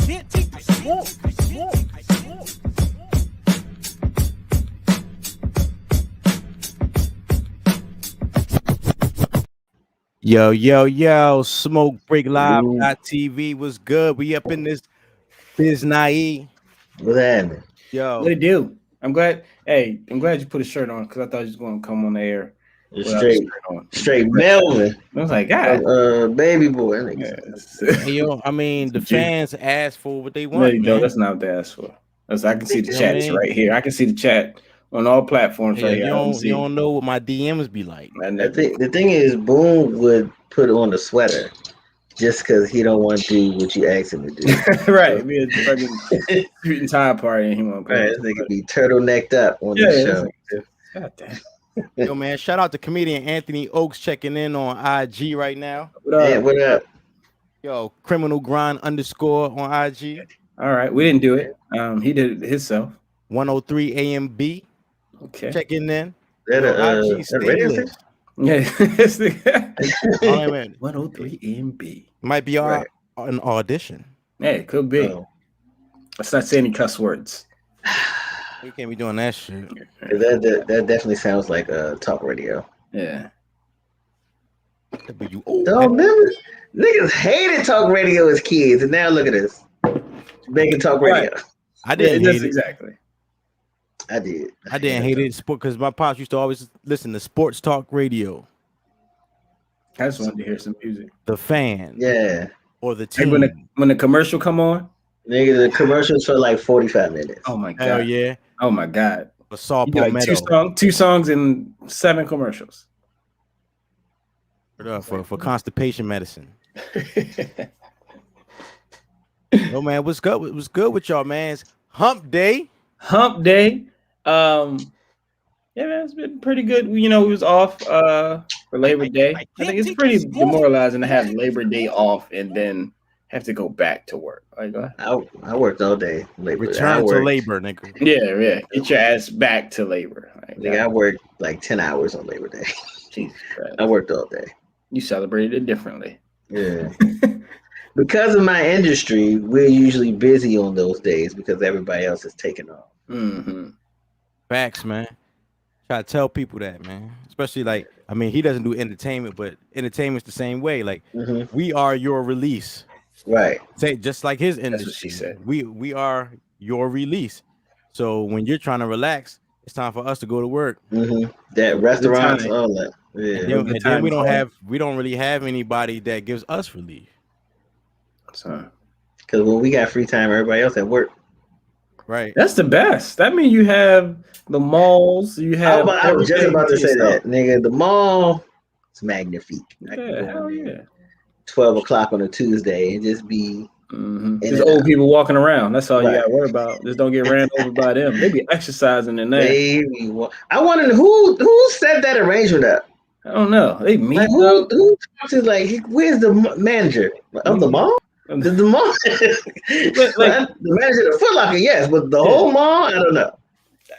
can't take the smoke. Yo, Smoke Break Live TV was good. We up in this biz naive. What's happening? Yo, What it do? I'm glad. Hey, I'm glad you put a shirt on because I thought you was going to come on the air. Straight Melvin. I was like, God, baby boy. Hey, yo, I mean, the fans asked for what they no, want. you don't. That's not what they asked for. I can see the chat right here. I can see the chat on all platforms right here. You don't know what my DMs be like. The thing is, Boone would put on a sweater just because he don't want to do what you ask him to do. Right. We had a fucking suit and tie party, and he won't. Right, they could be turtlenecked up on the show. God damn. Yo, man, shout out to comedian Anthony Oakes checking in on IG right now. What up? Yeah, what up? Yo, criminal grind _on IG. All right, we didn't do it. He did it himself. 103 AMB. Okay. Checking in. That IG radio station? Yeah. 103 AMB. Might be an audition. Hey, it could be. Let's not say any cuss words. We can't be doing that shit. That definitely sounds like talk radio. Yeah. Remember, niggas hated talk radio as kids, and now look at this. Making talk radio. Right. I didn't hate it. Exactly. I did. I didn't hate it because my pops used to always listen to sports talk radio. I just wanted to hear some music. The Fan. Yeah. Or the team. Like when the commercial come on. Nigga, the commercials for like 45 minutes. Oh my god. Hell yeah. Oh my god. For Saul Palmetto. Two songs and 7 commercials. For constipation medicine. Yo, man, what's good? What's good with y'all, man? It's Hump Day. Hump Day. Yeah, man, it's been pretty good. You know, we was off for Labor Day. I think it's pretty demoralizing to have Labor Day off and then have to go back to work. Like, I worked all day. Return to labor, nigga. Yeah. Get your ass back to labor. Like, I worked like 10 hours on Labor Day. Jesus Christ. I worked all day. You celebrated it differently. Yeah. Because of my industry, we're usually busy on those days because everybody else is taking off. Mm-hmm. Facts, man. Try to tell people that, man. Especially like, I mean, he doesn't do entertainment, but entertainment's the same way. Like, we are your release. Right. Say just like his industry. That's what she said. We are your release. So when you're trying to relax, it's time for us to go to work. That restaurants, all that. Yeah. And then we don't really have anybody that gives us relief. So, because when we got free time, everybody else at work. Right. That's the best. That means you have the malls. You have. I was just about to say that, nigga. The mall, it's magnifique. Hell yeah. 12 o'clock on a Tuesday and just be. There's old people walking around. That's all you got to worry about. Just don't get ran over by them. They be exercising in there. I wonder who set that arrangement up. I don't know. They meet like, who talks to, like, where's the manager of the mall? The mall, the manager of Foot Locker, yes, but the whole mall, I don't know.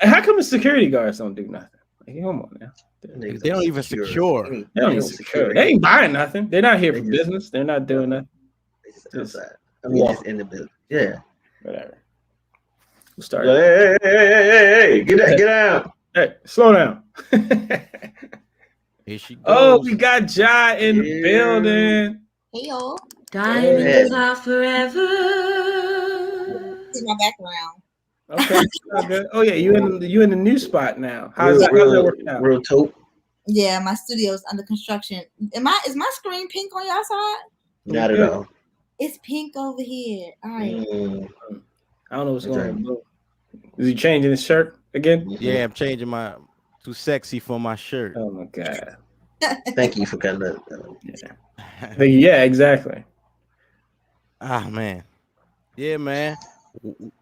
How come the security guards don't do nothing? Like, come on now. They don't even secure. They don't even secure. They ain't buying nothing. They're not here for business. They're not doing nothing. Just outside. I mean, just in the building. Yeah. Whatever. We'll start. Hey, get out. Hey, slow down. Here she goes. Oh, we got Jai in the building. Hey, y'all. Diamonds are forever. This is my background. Okay. Oh yeah, you in the new spot now. How's that working out? Real taupe. Yeah, my studio's under construction. Is my screen pink on y'all side? Not at all. It's pink over here. All right. I don't know what's going on. Is he changing his shirt again? Yeah, I'm changing my too sexy for my shirt. Oh my god. Thank you for cutting that. Yeah, exactly. Ah man. Yeah, man.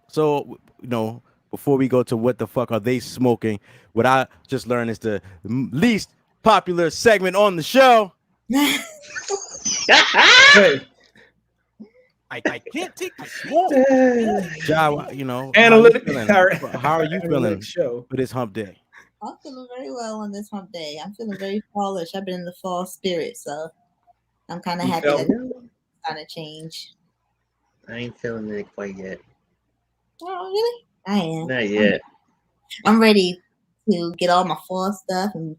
So, you know, before we go to what the fuck are they smoking, what I just learned is the least popular segment on the show. Hey. I can't take the smoke. Ja, you know, how are you feeling for this hump day? I'm feeling very well on this hump day. I'm feeling very fallish. I've been in the fall spirit, so I'm kind of happy that it's kind of change. I ain't feeling it quite yet. Oh, really? I am. Not yet. I'm ready to get all my fall stuff and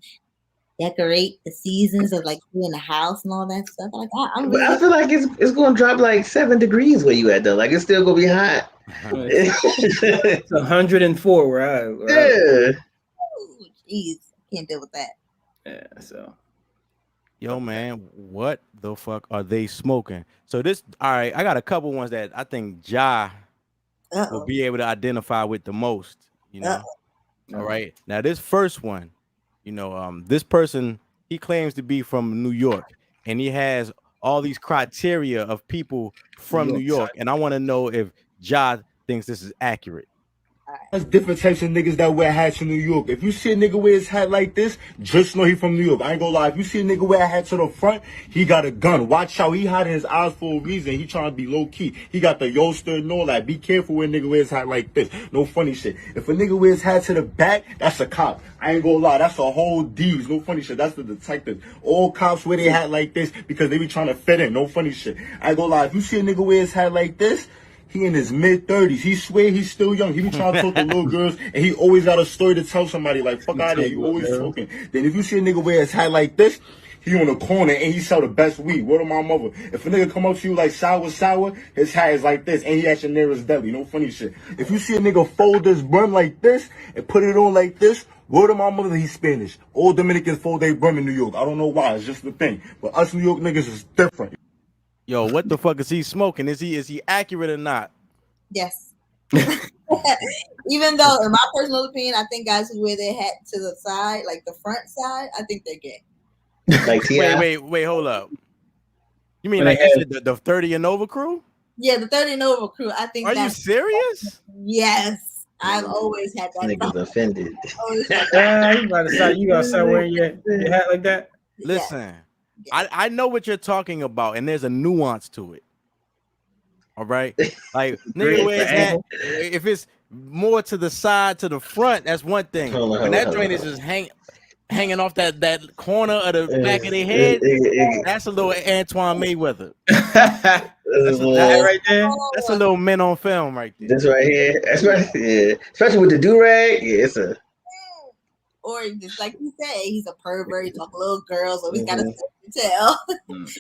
decorate the seasons of like doing the house and all that stuff. Like I'm But really I feel like it's gonna drop like 7 degrees where you at though. Like it's still gonna be hot. It's 104 where I Yeah. oh, jeez, can't deal with that. Yeah, so Yo, man, what the fuck are they smoking? So this, all right, I got a couple ones that I think Ja will Uh-oh. be able to identify with the most, you know. Uh-oh. All right. Now this first one, you know, this person, he claims to be from New York, and he has all these criteria of people from New York, and I want to know if Ja thinks this is accurate. There's different types of niggas that wear hats in New York. If you see a nigga wear his hat like this, just know he from New York. I ain't gonna lie. If you see a nigga wear a hat to the front, he got a gun. Watch out. He hiding his eyes for a reason. He trying to be low key. He got the yoster and all that. Be careful when a nigga wears his hat like this. No funny shit. If a nigga wears his hat to the back, that's a cop. I ain't gonna lie. That's a whole D's. No funny shit. That's the detective. All cops wear their hat like this because they be trying to fit in. No funny shit. I ain't gonna lie. If you see a nigga wear his hat like this, he in his mid-30s. He swear he's still young. He be trying to talk to little girls, and he always got a story to tell somebody. Like, fuck out of here. You always talking. Then if you see a nigga wear his hat like this, he on the corner, and he sell the best weed. Word of my mother. If a nigga come up to you like sour, his hat is like this, and he at your nearest deli. No funny shit. If you see a nigga fold his brim like this and put it on like this, word of my mother, he's Spanish. All Dominicans fold their brim in New York. I don't know why. It's just the thing. But us New York niggas is different. Yo, what the fuck is he smoking? Is he accurate or not? Yes. Even though, in my personal opinion, I think guys who wear their hat to the side, like the front side, I think they're gay. Like wait, hold up. You mean like the 30 and over crew? Yeah, the 30 and over crew. I think. Are you serious? Yes, I've always had that. Niggas offended. you gotta start wearing your hat like that. Listen. I know what you're talking about, and there's a nuance to it. All right, like nigga wears hat. If it's more to the side, to the front, that's one thing. When that joint is just hanging off that corner of the back of their head, that's a little Antoine Mayweather. That's right there. That's a little men on film right there. This right here, especially with the do rag. Yeah, it's a. Or just like you say, he's a pervert. He talk little girls, so he's got a tell.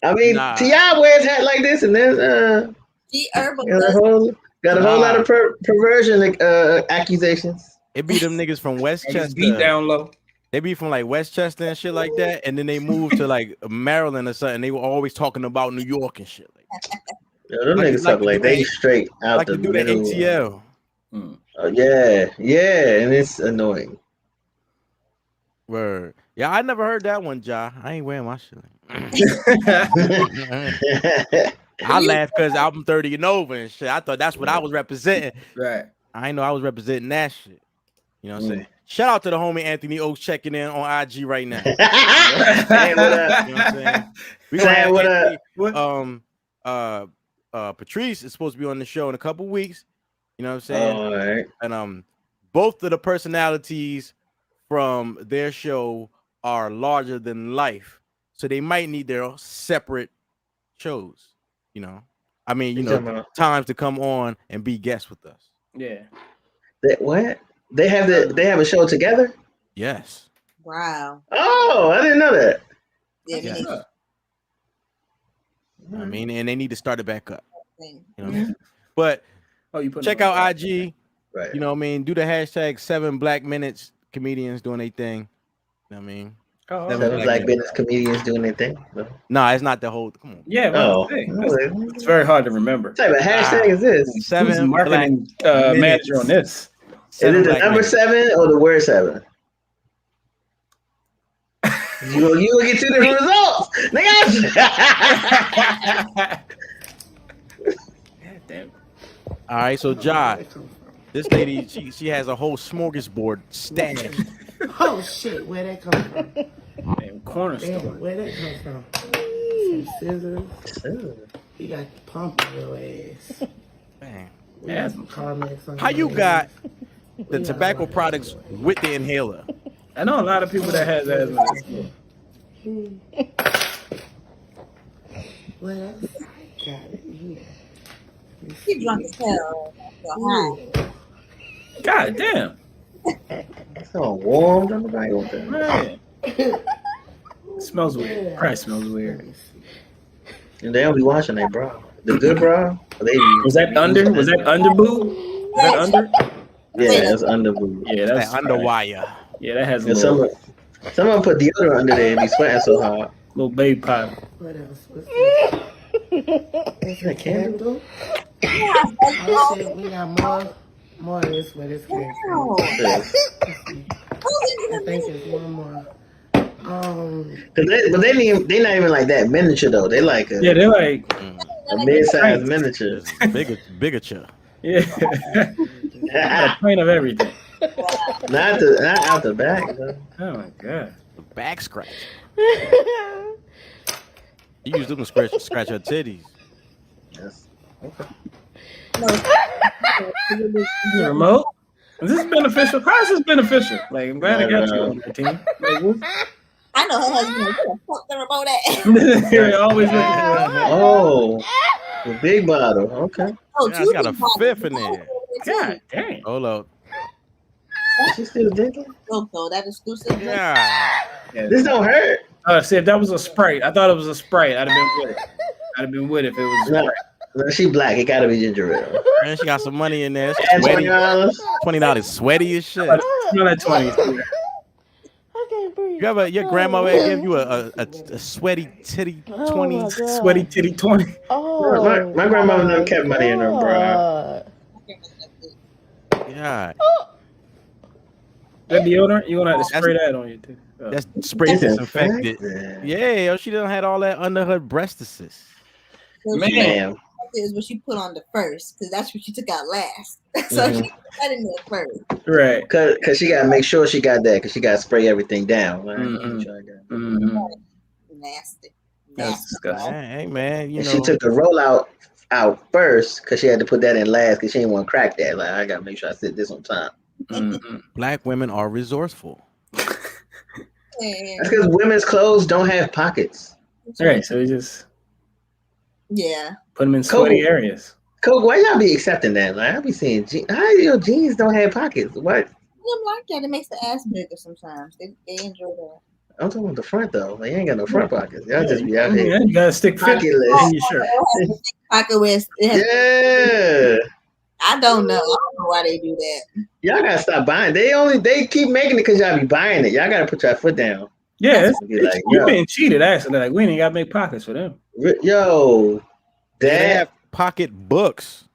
I mean, T.I. wears hat like this, and then got a whole lot of perversion accusations. It be them niggas from Westchester. Beat down low. They be from like Westchester and shit like that, and then they moved to like Maryland or something. They were always talking about New York and shit. Like, yo, them niggas talk like they straight out like the do the ATL. Oh yeah, and it's annoying. Word. Yeah, I never heard that one, Ja. I ain't wearing my shit. I laugh because I'm 30 and over and shit. I thought that's what I was representing. Right. I ain't know I was representing that shit. You know what I'm saying? Shout out to the homie Anthony Oaks checking in on IG right now. Hey, what up? You know what I'm saying? We Say what Anthony, Patrice is supposed to be on the show in a couple weeks. You know what I'm saying? All right. And both of the personalities from their show are larger than life, so they might need their separate shows. You know, I mean, you know, times to come on and be guests with us. Yeah. What? They have a show together? Yes. Wow. Oh, I didn't know that. Yeah. I mean, and they need to start it back up. You know, Mm-hmm. but you check out IG. Right. You know what I mean? Do the hashtag 7 Black Minutes comedians doing their thing. You know what I mean? 7 Black Business comedians doing their thing. No, it's not the whole. Come on. Yeah. It's very hard to remember. What type of hashtag is this? 7 marketing manager on this. Is it the number 7 or the word 7? You will get 2 different results. Nigga. Damn. All right, so Ja, this lady, she has a whole smorgasbord stashed. Oh shit, where that come from? Damn, corner store. Where that come from? Some scissors. You got the pump on your ass. Man. We got some Carmex on How your you ass. got the tobacco products with the inhaler? I know a lot of people that has asthma. Well, that's got it. Yeah. He drunk as hell. So God damn. It's all warm. Everybody want that. Man. It smells weird. Probably smells weird. And they don't be washing their bra. The good bra. Was that under? Was that under boob? Was that under? Yeah, it's under boob. Yeah, that's That underwire. Yeah, that has a And little, some of them put deodorant under there and be sweating so hard. little baby powder. What else? What's that? What's that candle? I said we got more of this where this came from. I think it's one more. But they not even like that miniature though. They like a, They're like a mid-sized miniature. Bigger. Yeah. A pint of everything. Not out the back though. Oh my god. Back scratch. You use them to scratch her titties. Yes. The remote? Is this beneficial? How is this beneficial? Like, I'm glad I got you on the team. Like, I know her husband. Where the fuck the remote at? You're always looking for Oh, the big bottle. Okay. Oh, Yeah, it's got a fifth in there. God damn. Hold up. She still drinking? So that exclusive. Yeah. This don't hurt. See, if that was a Sprite, I thought it was a Sprite. I'd have been with it. I'd have been with it if it was a No, Sprite. no, she black. It gotta be ginger ale. And she got some money in there. And Sweaty. $20. $20 sweaty as shit. Smell that 20s. You ever your grandma ever give you a sweaty titty 20? Sweaty titty 20. My grandmother never kept money in her bra. Yeah. That deodorant, you gonna have to spray that on you too. Oh. That's spray disinfected. Yeah. Yeah, she done had all that under her breastises. Man. Is what she put on the first, because that's what she took out last. So she put that in there first. Right. Cause she gotta make sure she got that. Cause she gotta spray everything down. Right? Nasty. That's disgusting. Hey man, you And know she took the rollout out first because she had to put that in last because she didn't want to crack that. Like I gotta make sure I sit this on time. black women are resourceful. That's because women's clothes don't have pockets. Right, so we just put them in sweaty areas. Coke, why y'all be accepting that? Like I be seeing how your jeans don't have pockets. What? Them like that. It makes the ass bigger sometimes. They enjoy that. I'm talking about the front though. Like you ain't got no front pockets. Y'all just be out here. Yeah, you gotta stick pocketless in your shirt. Pocket with Yeah. I don't know. I don't know why they do that. Y'all gotta stop buying. They keep making it because y'all be buying it. Y'all gotta put your foot down. Yeah, Be like, you're yo, being cheated. Actually, like we ain't gotta make pockets for them. yo, They that have pocket books.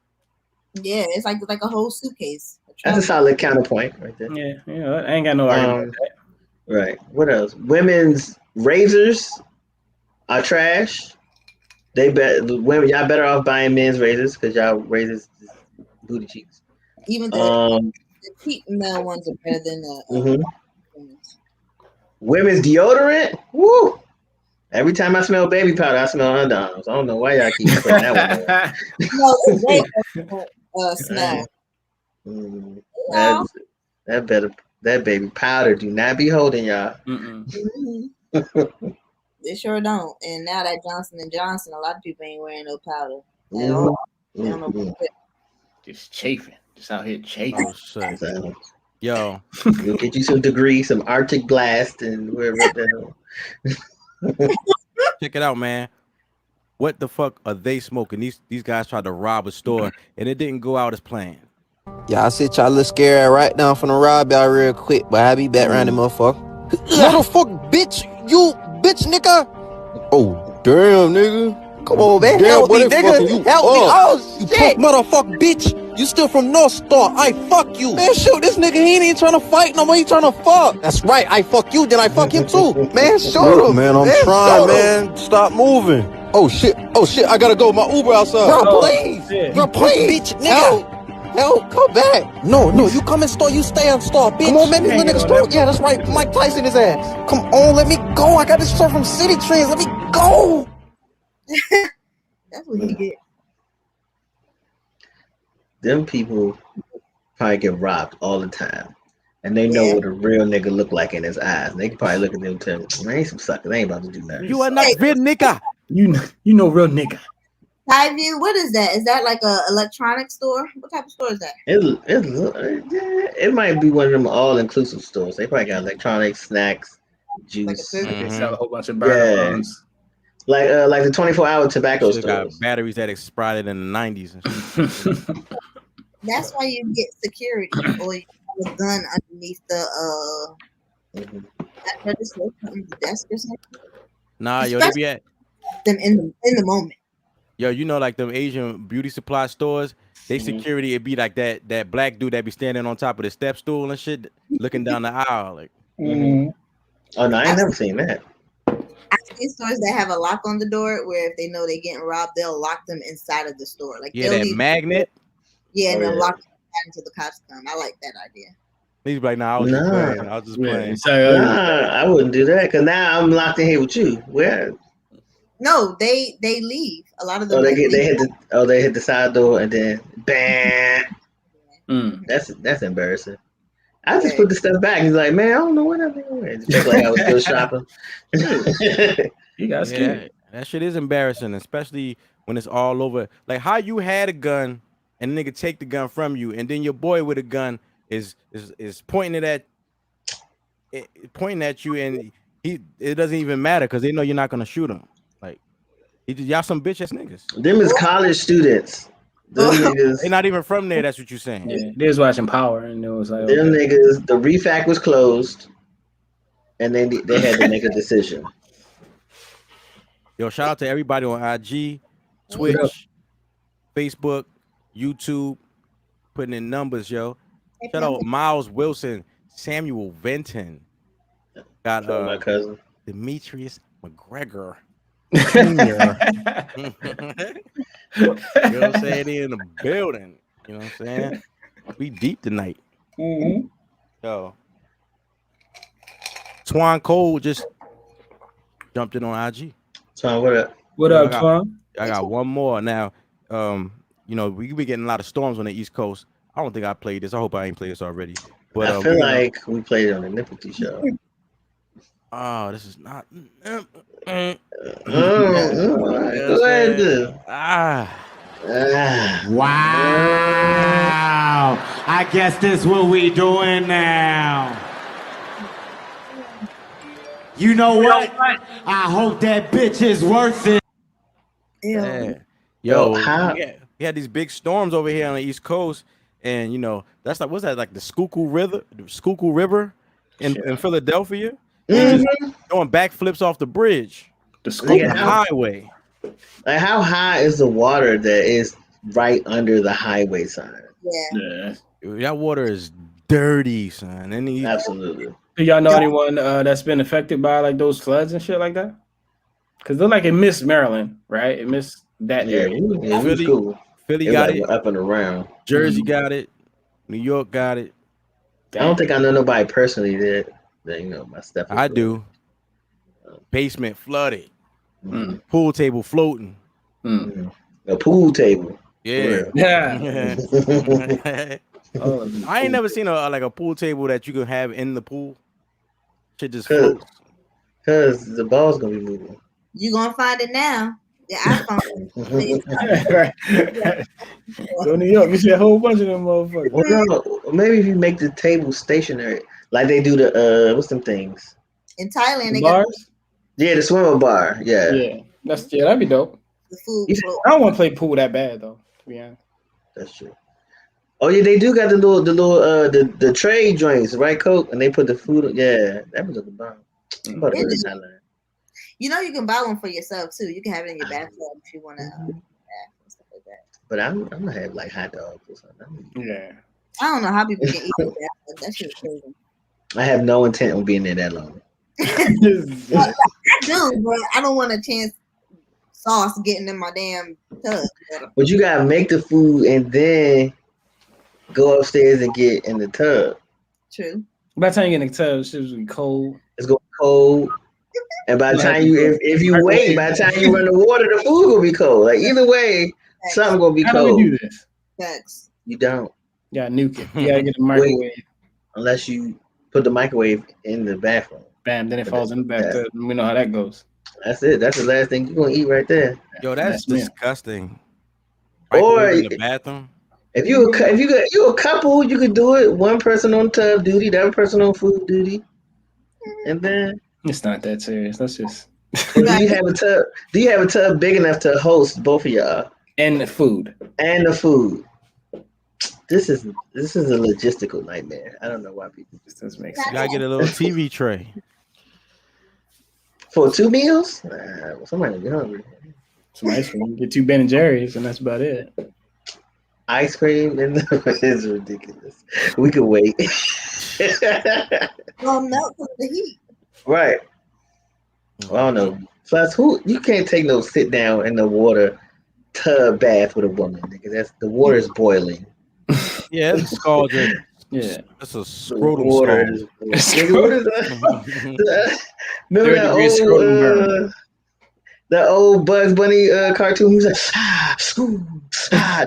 Yeah, it's like a whole suitcase. that's a solid counterpoint right there. Yeah, I ain't got no argument with that. Right. What else? Women's razors are trash. Women, y'all better off buying men's razors because y'all razors is booty cheeks. Even the cheap male ones are better than the women's deodorant. Woo! Every time I smell baby powder, I smell underarms. I don't know why y'all keep putting that one on. Smell. That baby powder do not be holding y'all. They sure don't. And now that Johnson & Johnson, a lot of people ain't wearing no powder at all. They don't know. Just chafing. Just out here chafing. Oh, shit. Yo. You'll get you some Degree, some Arctic Blast, and wherever that. Check it out, man. What the fuck are they smoking? These guys tried to rob a store and it didn't go out as planned. Yeah, I said y'all look scared right now from the rob y'all real quick, but I be back around the motherfucker. Motherfucker, bitch, you bitch, nigga. Oh, damn, nigga. Come on, man. Help me, nigga. Help me. Oh, shit. You motherfucker, bitch. You still from North Star. I fuck you. Man, shoot, this nigga, he ain't even trying to fight no more. He trying to fuck. That's right. I fuck you, then I fuck him too. Man, shoot him. Man, I'm trying, man. Stop moving. Oh, shit. Oh, shit. I gotta go. My Uber outside. Bro, please. Bro, please. Bitch, nigga. Help, come back. No, you come in store, you stay in store, bitch. Come on, make me little nigga store. Yeah, that's right. Mike Tyson his ass. Come on, let me go. I got this shirt from City Trends. Let me go. That's what you get. Them people probably get robbed all the time. And they know what a real nigga look like in his eyes. And they can probably look at them and tell them, man, ain't some suckers. They ain't about to do nothing. You are not real nigga. You know real nigga. Skyview, what is that? Is that like a electronic store? What type of store is that? It might be one of them all-inclusive stores. They probably got electronics, snacks, juice. Like they sell a whole bunch of Yeah. burner phones. Like the 24-hour tobacco Should've got stores. batteries that expired in the 90s and shit. That's why you get security or you have a gun underneath the register, the desk or something. Nah, yo, they be at them in the moment. Yo, you know, like them Asian beauty supply stores, they security, it be like that black dude that be standing on top of the step stool and shit, looking down the aisle. Like, Oh no, I ain't never seen that. I've seen stores that have a lock on the door where if they know they're getting robbed, they'll lock them inside of the store. Like yeah, that magnet. Yeah, and they'll lock them until the cops come. I like that idea. He's like, nah, I was just playing. I was just playing. Nah, I wouldn't do that because now I'm locked in here with you. Where? No, they leave. A lot of them. They hit the side door and then bam. That's embarrassing. I just put the stuff back. He's like, man, I don't know what I'm doing. Just like I was still shopping. You got scared. That shit is embarrassing, especially when it's all over. Like how you had a gun and the nigga take the gun from you, and then your boy with a gun is pointing at you, and it doesn't even matter because they know you're not gonna shoot him. Like y'all some bitch ass niggas. Them is college students. Them niggas. They not even from there. That's what you're saying. Yeah, they was watching Power, and it was like them niggas. The refac was closed, and then they had to make a decision. Yo, shout out to everybody on IG, Twitch, Facebook, YouTube, putting in numbers, yo. Shout out Miles Wilson, Samuel Venton. Got my cousin Demetrius McGregor. You know what I'm saying? They in the building. You know what I'm saying? We deep tonight. Yo. Twan Cole just jumped in on IG. Twan, what up? What up, Twan? I got one more now. You know, we be getting a lot of storms on the East Coast. I don't think I played this. I hope I ain't played this already. But I feel like we played it on the Nipperty show. Oh, this is not. Go ahead. Wow. I guess this what we doing now. You know what? I hope that bitch is worth it. Yeah. Yo, we had these big storms over here on the East Coast, and you know that's like what's that like the Schuylkill River in Philadelphia? Just doing backflips off the bridge, the Schuylkill Highway. Like how high is the water that is right under the highway sign? Yeah. That water is dirty, son. Absolutely. Do y'all know anyone that's been affected by like those floods and shit like that? Because they're like it missed Maryland, right? It missed that area. Philly got it up and around. Jersey got it. New York got it. I don't think I know nobody personally that you know my stuff. I do. Basement flooded. Pool table floating. A pool table. Yeah. I ain't never seen a pool table that you can have in the pool. Shit just floats. Cause the ball's gonna be moving. You gonna find it now. The iPhone. Go to New York, you see a whole bunch of them motherfuckers. Well, no, maybe if you make the table stationary, like they do the what's them things? In Thailand, they bars? got the swimmer bar. That'd be dope. The food. I don't want to play pool that bad though. To be honest. That's true. Oh yeah, they do got the little tray joints, right, Coke, and they put the food. Yeah, that was at the bottom. You know, you can buy one for yourself too. You can have it in your bathtub if you want to. Stuff like that. But I'm gonna have like hot dogs or something. Yeah. I don't know how people can eat that. That shit is crazy. I have no intent on being there that long. I do, but I don't want a chance sauce getting in my damn tub. But you gotta make the food and then go upstairs and get in the tub. True. By the time you get in the tub, shit was cold. It's gonna be cold. And by the time if you wait, by the time you run the water, the food will be cold. Like either way, something gonna be cold. How do we do this? Facts. You don't. Yeah, nuke it. You gotta get the microwave. Unless you put the microwave in the bathroom. Bam, then it falls in the bathtub. We know how that goes. That's it. That's the last thing you're gonna eat right there. Yo, that's me. disgusting. Or Microwave in the bathroom. if you a couple, you could do it. One person on tub duty, the other person on food duty, and then. It's not that serious. Let's just. Do you have a tub? Do you have a tub big enough to host both of y'all? And the food. And the food. This is a logistical nightmare. I don't know why people. This doesn't make You sense. gotta get a little TV tray. For 2 meals? Somebody be hungry. Some ice cream. Get 2 Ben and Jerry's, and that's about it. Ice cream is ridiculous. We could wait. Well, melt with the heat. Right. Well, I don't know. Plus, you can't take no sit down in the water tub bath with a woman, nigga. The water is boiling. Yeah, it's a scalding. Yeah. That's a scrotum Water scald. is nigga, what is that? Remember 30-degree scrotum burn. that old Bugs Bunny cartoon? He was like,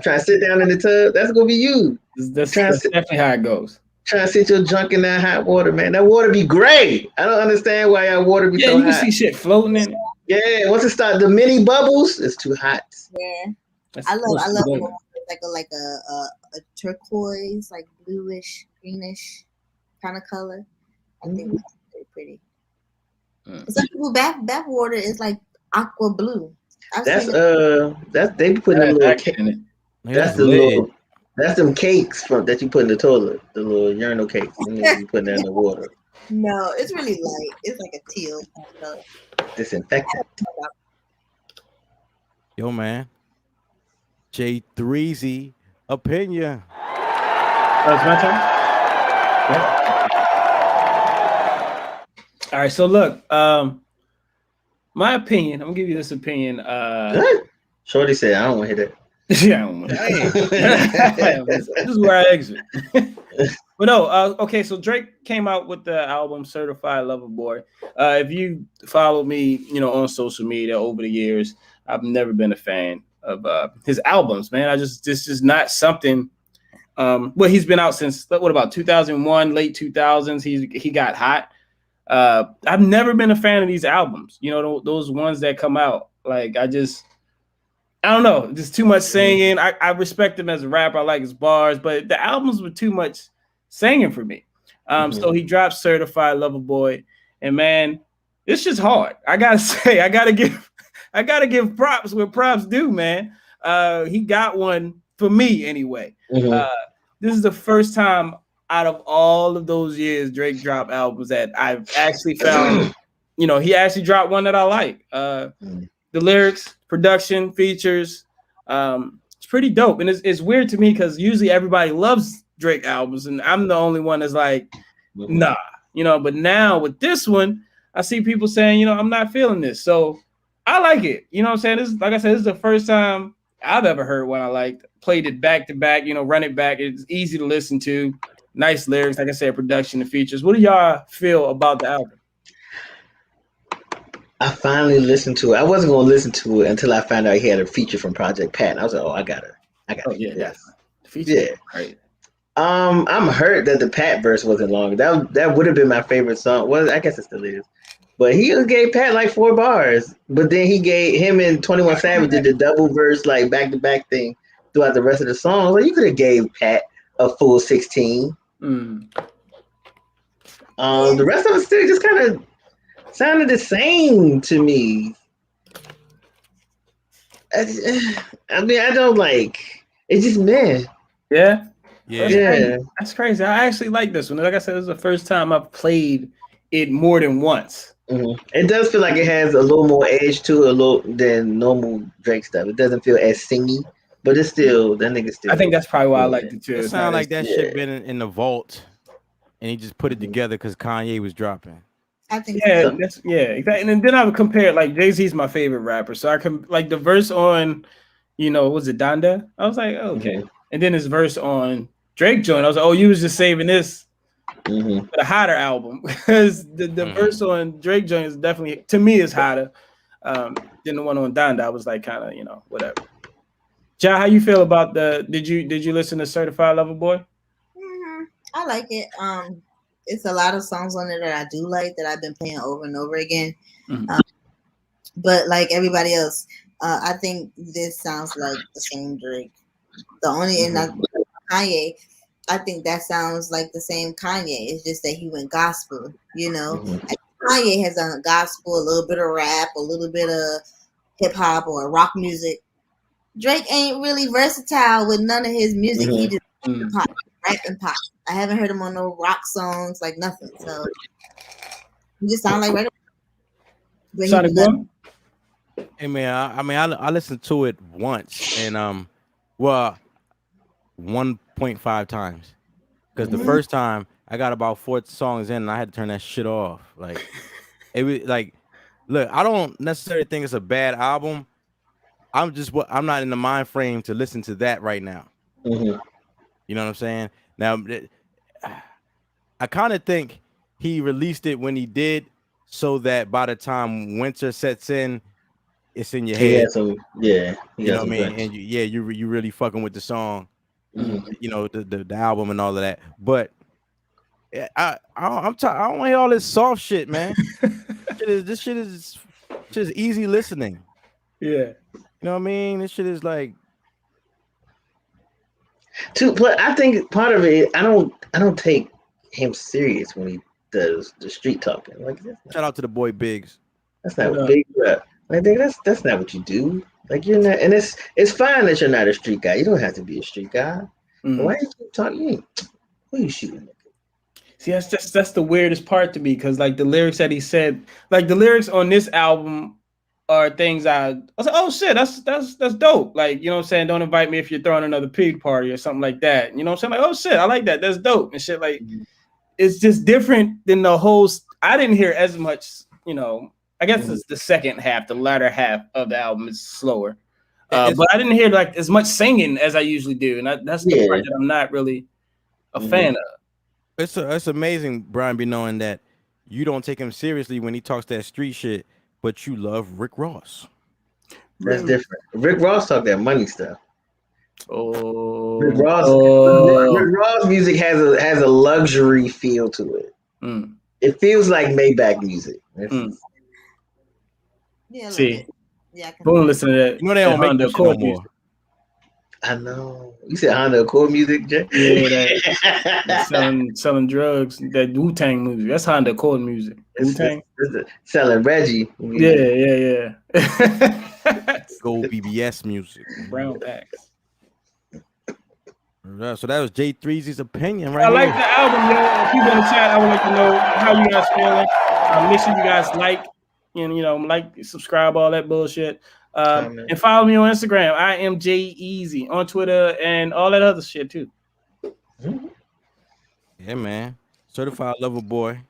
trying to sit down in the tub. That's gonna be you. That's definitely how it goes. Trying to sit your junk in that hot water, man. That water be gray. I don't understand why y'all water be so hot. Yeah, you can see shit floating in it. Yeah, once it starts the mini bubbles, it's too hot. Yeah, That's I love good. like a turquoise, like bluish, greenish kind of color. I think that's very pretty. Some people bath water is like aqua blue. That's they be putting them little cake in it. That's them cakes that you put in the toilet, the little urinal cakes. And then you put that in the water. No, it's really light. It's like a teal color. Disinfectant. Yo, man. J3Z opinion. Oh, it's my turn? Yeah. All right, so look, my opinion, I'm gonna give you this opinion. Shorty said, I don't want to hear that. Yeah, I don't want to. This is where I exit. But no, okay, so Drake came out with the album Certified Lover Boy. If you follow me, on social media over the years, I've never been a fan of his albums, man. This is not something. Well, he's been out since about 2001, late 2000s. He got hot. I've never been a fan of these albums. Those ones that come out. Like I don't know. Just too much singing. I respect him as a rapper. I like his bars, but the albums were too much singing for me. So he dropped Certified Lover Boy, and man, it's just hard. I gotta say, I gotta give props where props due, man. He got one for me anyway. This is the first time out of all of those years Drake dropped albums that I've actually found, he actually dropped one that I like. The lyrics, production, features, it's pretty dope. And it's weird to me because usually everybody loves Drake albums, and I'm the only one that's like, nah, but now with this one, I see people saying, I'm not feeling this. So I like it. You know what I'm saying? This, like I said, this is the first time I've ever heard one I liked. Played it back to back, run it back. It's easy to listen to. Nice lyrics, like I said, production and features. What do y'all feel about the album? I finally listened to it. I wasn't going to listen to it until I found out he had a feature from Project Pat. And I was like, I got it. Oh, yeah, yes. Feature. Yeah. Right. I'm hurt that the Pat verse wasn't long. That would have been my favorite song. Well, I guess it still is. But he gave Pat like 4 bars. But then he gave him and 21 Savage did the double verse, like back-to-back thing throughout the rest of the song. Like, you could have gave Pat a full 16. The rest of it still just kind of sounded the same to me. I mean, I don't like it's just meh. Yeah. That's crazy. I actually like this one. Like I said, this is the first time I've played it more than once. It does feel like it has a little more edge to it than normal Drake stuff. It doesn't feel as singy, but it's still that nigga still. I think that's probably why I liked it too. It sounds like that shit been in the vault, and he just put it together because Kanye was dropping. I think exactly. And then I would compare it, like Jay-Z's my favorite rapper, so I can like the verse on, was it Donda? I was like, okay, and then his verse on Drake joint, I was like, you was just saving this for the hotter album because the verse on Drake joint is definitely to me is hotter than the one on Donda. I was like, kind of whatever. Ja, how you feel about did you listen to Certified Lover Boy? I like it. It's a lot of songs on there that I do like that I've been playing over and over again. But like everybody else, I think this sounds like the same Drake. The only and not Kanye, I think that sounds like the same Kanye. It's just that he went gospel, you know. Kanye has done gospel, a little bit of rap, a little bit of hip hop or rock music. Drake ain't really versatile with none of his music. He just pop, rap and pop. I haven't heard him on no rock songs, like nothing. So he just sound like regular. Hey man, I listened to it once and 1.5 times because the first time I got about 4 songs in and I had to turn that shit off. Like it was like, look, I don't necessarily think it's a bad album. I'm not in the mind frame to listen to that right now. You know what I'm saying? Now, I kind of think he released it when he did, so that by the time winter sets in, it's in your head. You know what I mean? And you really fucking with the song, you know, the album and all of that. But I don't want to hear all this soft shit, man. This shit is easy listening. Yeah. You know what I mean? This shit is like. But I think part of it, I don't take him serious when he does the street talking. Like, shout out to the boy Biggs. That's not what Big rap. Like, that's not what you do. Like, you're not, and it's fine that you're not a street guy. You don't have to be a street guy. Why you keep talking? Who you shooting? See, that's the weirdest part to me, because like the lyrics that he said, like the lyrics on this album are things I was like, oh shit, that's dope. Like, you know what I'm saying? Don't invite me if you're throwing another pig party or something like that. You know what I'm saying? Like, oh shit, I like that. That's dope and shit. Like, it's just different than the whole. I didn't hear as much. You know, I guess it's the second half, the latter half of the album is slower. But I didn't hear like as much singing as I usually do, and that's the part that I'm not really a fan of. It's amazing, Brian, be knowing that you don't take him seriously when he talks that street shit, but you love Rick Ross. That's different. Rick Ross talk that money stuff. Rick Ross music has a luxury feel to it. It feels like Maybach music. Yeah, see, Boone, listen to that. You know they don't make this no more. I know. You said Honda Accord music, Jay? Yeah, that selling drugs. That Wu-Tang music. That's Honda Accord music. Wu-Tang. Selling Reggie. Yeah. Gold BBS music. Brown packs. So that was J3Z's opinion, right? I like the album, yo. People in the chat, I would like to know how you guys feeling. Make sure you guys like, and subscribe, all that bullshit. And follow me on Instagram. I am J-Easy on Twitter and all that other shit too. Yeah, man. Certified Lover Boy.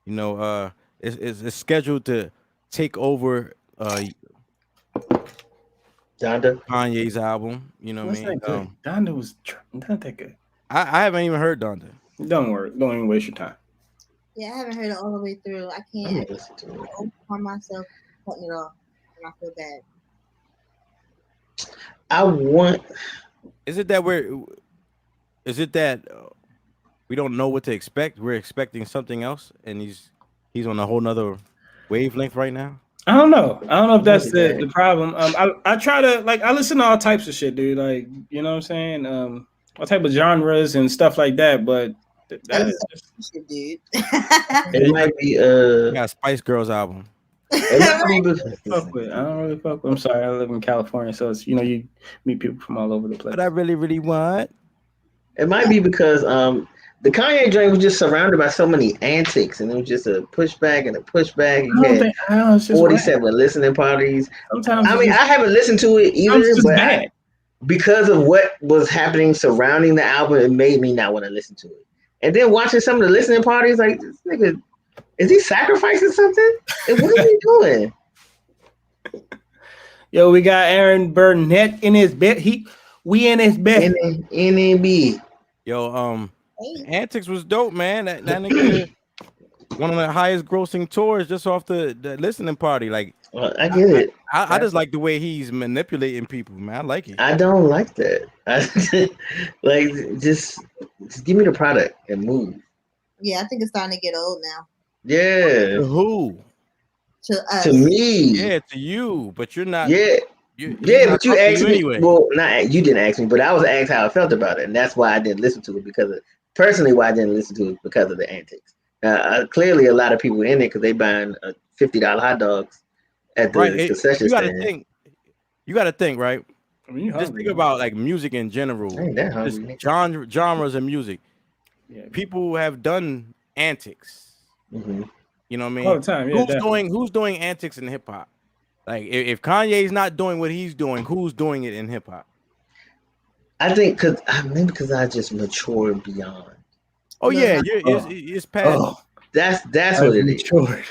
You know, it's scheduled to take over Donda. Kanye's album. You know what I mean? Donda was not that good. I haven't even heard Donda. Don't worry. Don't even waste your time. Yeah, I haven't heard it all the way through. I can't on myself cutting it off. I feel bad. Is it that we don't know what to expect? We're expecting something else, and he's on a whole nother wavelength right now. I don't know if that's the problem. I try to I listen to all types of shit, dude. Like, you know what I'm saying? All type of genres and stuff like that. But that is shit, dude. It might be got Spice Girls album. I don't really fuck with. I'm sorry, I live in California, so it's you meet people from all over the place. But I really, really want. It might be because the Kanye joint was just surrounded by so many antics, and it was just a pushback and a pushback. You had 47 listening parties. Sometimes I haven't listened to it either, but because of what was happening surrounding the album, it made me not want to listen to it. And then watching some of the listening parties, like, this nigga, is he sacrificing something? What is he doing? Yo, we got Aaron Burnett in his bed. We in his bed. NNB. Yo, Antics was dope, man. That nigga, one of the highest grossing tours just off the listening party. Like, I get it. I just like the way he's manipulating people, man. I like it. I don't like that. Just give me the product and move. Yeah, I think it's starting to get old now. Yeah. Who? to us. To me, Yeah, to you, but you're not. yeah. He's Yeah, not but you talking to asked you me. anyway. Well, not you didn't ask me, but I was asked how I felt about it, and that's why I didn't listen to it because of personally why I didn't listen to it because of the antics. Clearly, a lot of people in it because they buying $50 hot dogs at the Right. concession You got to stand. think. You got to think, right? I mean, Just think about like music in general. I ain't that Just hungry. genres of music. Yeah. People have done antics. Mm-hmm. You know what I mean? All the time. Yeah, who's doing antics in hip hop? Like if Kanye's not doing what he's doing, who's doing it in hip hop? I think because I just matured beyond. Oh yeah, it's past. Oh, that's what it is. matured.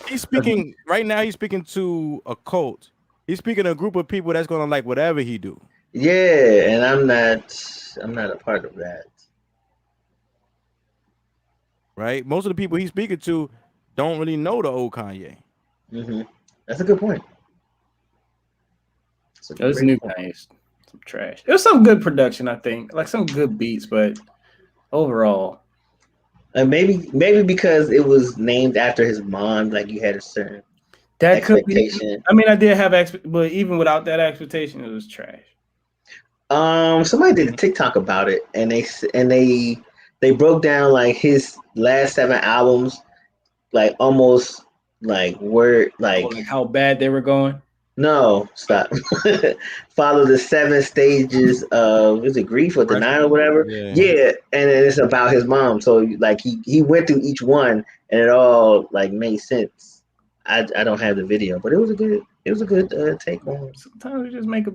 He's speaking right now. He's speaking to a cult. He's speaking to a group of people that's gonna like whatever he do. Yeah, and I'm not a part of that. Right? Most of the people he's speaking to don't really know the old Kanye. Mm-hmm. That's a good point. Those new Kanye's some trash. It was some good production, I think, like some good beats, but overall, maybe because it was named after his mom, like you had a certain expectation. I mean, I did have but even without that expectation, it was trash. Somebody did a TikTok about it, and they broke down like his last 7 albums, like almost like word like how bad they were going. No, stop. Follow the 7 stages of is it grief or denial or whatever? Yeah, and then it's about his mom. So like he went through each one, and it all like made sense. I don't have the video, but it was a good take on. Sometimes we just make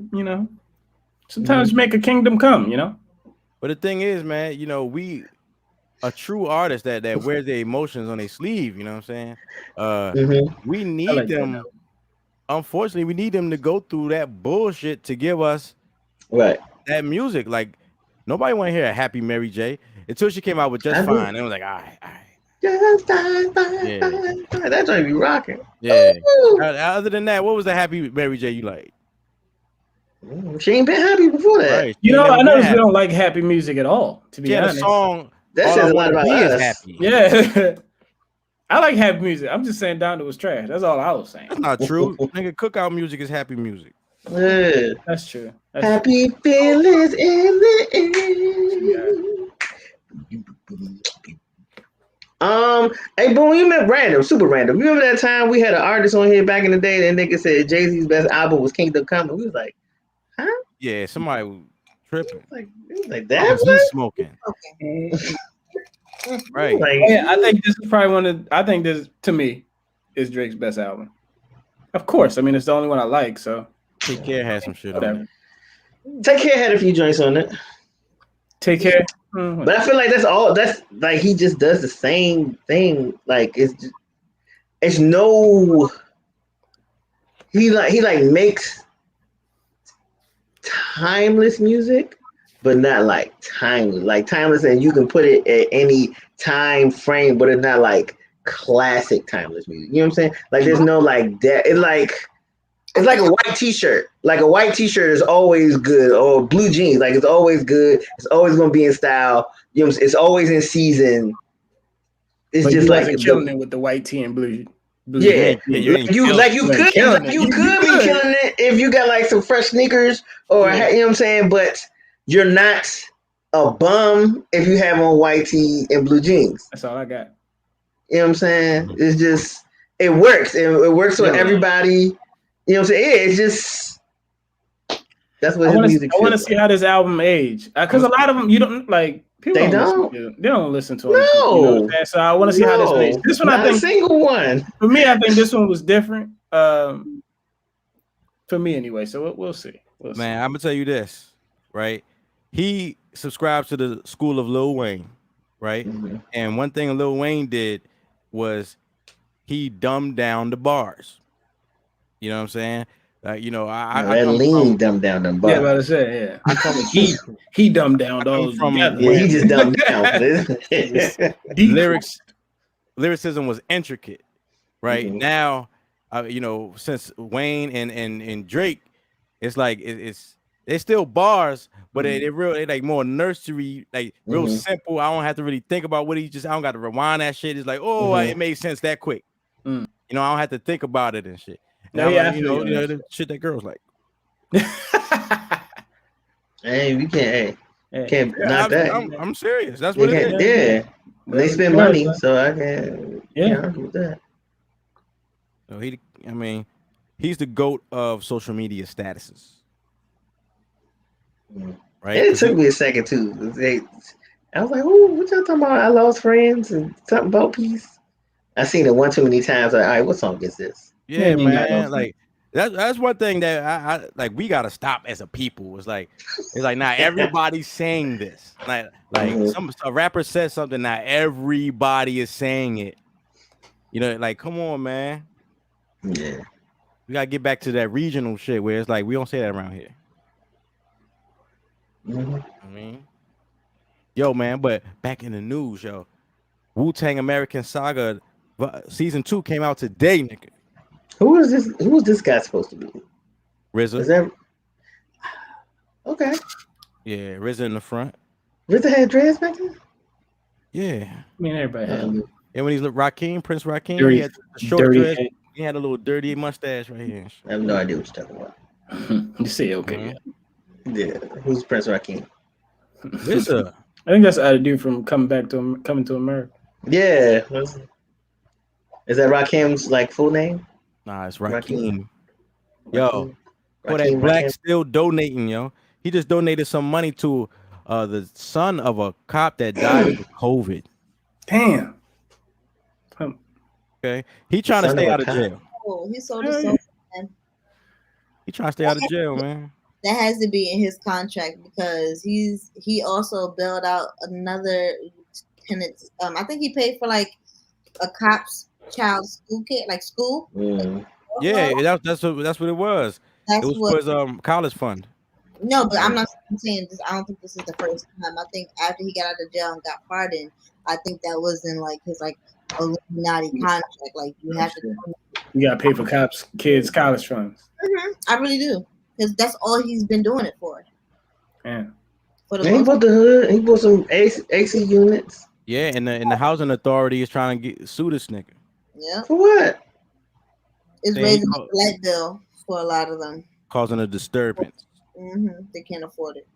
sometimes you make a kingdom come, But the thing is, man, we a true artist that wears their emotions on their sleeve. You know what I'm saying? We need them. Unfortunately, we need them to go through that bullshit to give us that music. Like nobody want to hear a happy Mary J. Until she came out with Just Fine. And it was like, all right. Just fine. That's gonna be rocking. Yeah. Other than that, what was the happy Mary J you like? She ain't been happy before that. Right. I noticed we don't like happy music at all. To be honest, a song that says a lot about us. Happy. Yeah. I like happy music. I'm just saying Donda was trash. That's all I was saying. That's not true. Nigga, cookout music is happy music. Yeah. That's true. Happy feelings in the air. Hey, Boone, you meant super random. You remember that time we had an artist on here back in the day and nigga said Jay-Z's best album was Kingdom Come? And we was like, huh? Yeah, somebody was tripping. Like that? He's smoking. Okay. Right. I think this is probably I think this to me is Drake's best album. Of course. I mean, it's the only one I like. So Take Care has some shit on it. Take Care had a few joints on it. Take Care. But I feel like that's like he just does the same thing. Like it's no he makes timeless music, but not like timeless. Like timeless, and you can put it at any time frame, but it's not like classic timeless music. You know what I'm saying? Like there's no like that. It's like a white t-shirt. Like a white t-shirt is always good, or blue jeans. Like it's always good. It's always gonna be in style. You know, it's always in season. It's but just like killing it with the white tee and blue. Yeah, you could be killing it if you got like some fresh sneakers or you know what I'm saying. But you're not a bum if you have on white tee and blue jeans. That's all I got. You know what I'm saying? It's just it works. It works for everybody. You know what I'm saying? Yeah, it's just that's what his music. I want to see how this album age because a lot of them you don't like. People they don't listen to it. No, you know what I'm saying? So I want to see how this age. This one, I think, a single one. For me, I think this one was different. For me, anyway. So we'll see. Man, I'm gonna tell you this, right? He subscribes to the school of Lil Wayne, right? Mm-hmm. And one thing Lil Wayne did was he dumbed down the bars. You know what I'm saying? You know, I lean dumbed down them bars. Yeah, about to say, yeah. He dumbed down those. He just dumbed down. Lyricism was intricate, right? Mm-hmm. Now, you know, since Wayne and Drake, it's like it's still bars, but they like more nursery, like real simple. I don't have to really think about what I don't got to rewind that shit. It's like, it made sense that quick. You know, I don't have to think about it and shit. And No, I'm yeah, like, you know, the shit that girls like. Hey, we can't. Hey, can't Yeah, knock that. I'm serious. That's You what it can't, is. yeah. They spend money, so I can't. Yeah, argue with that. So I mean, he's the GOAT of social media statuses. Right? And it took me a second too. I was like, "Ooh, what y'all talking about? I lost friends and something about peace." I seen it one too many times. Like, all right, what song is this? Yeah, man. Like that's one thing that I like. We gotta stop as a people. It's like not everybody's saying this. Like a rapper says something, not everybody is saying it. You know, like come on, man. Yeah, we gotta get back to that regional shit where it's like we don't say that around here. I mean, yo, man. But back in the news, yo, Wu-Tang American Saga season 2 came out today, nigga. Who is this? Who is this guy supposed to be? RZA. Is that okay? Yeah, RZA in the front. RZA had dreads back then. Yeah, I mean everybody had. And when he's Rakim, Prince Rakim, he had the short dreads. He had a little dirty mustache right here. I have no idea what you're talking about. You say okay, yeah. Who's Prince Rakim? RZA. I think that's a dude from coming to America. Yeah. Is that Rakim's like full name? Nah, it's Rakim. Yo, for that Rakim, black Rakim. still donating, yo. He just donated some money to the son of a cop that died of COVID. Damn. Okay, he trying to stay out of jail. Oh, he sold his soul, man. He trying to stay out of jail, man. That has to be in his contract because he also bailed out another tenant. I think he paid for like a cop's child school kit, like school. Yeah, that's what it was. That's it was for his college fund. No, but I'm saying this. I don't think this is the first time. I think after he got out of jail and got pardoned, I think that was in like his like Illuminati contract. Like you have to. You gotta pay for kids' college funds. I really do, because that's all he's been doing it for. Yeah. For he bought the hood. He bought some AC units. Yeah, and the housing authority is trying to sue this nigga. Yeah. For what? It's raising the light bill for a lot of them. Causing a disturbance. They can't afford it.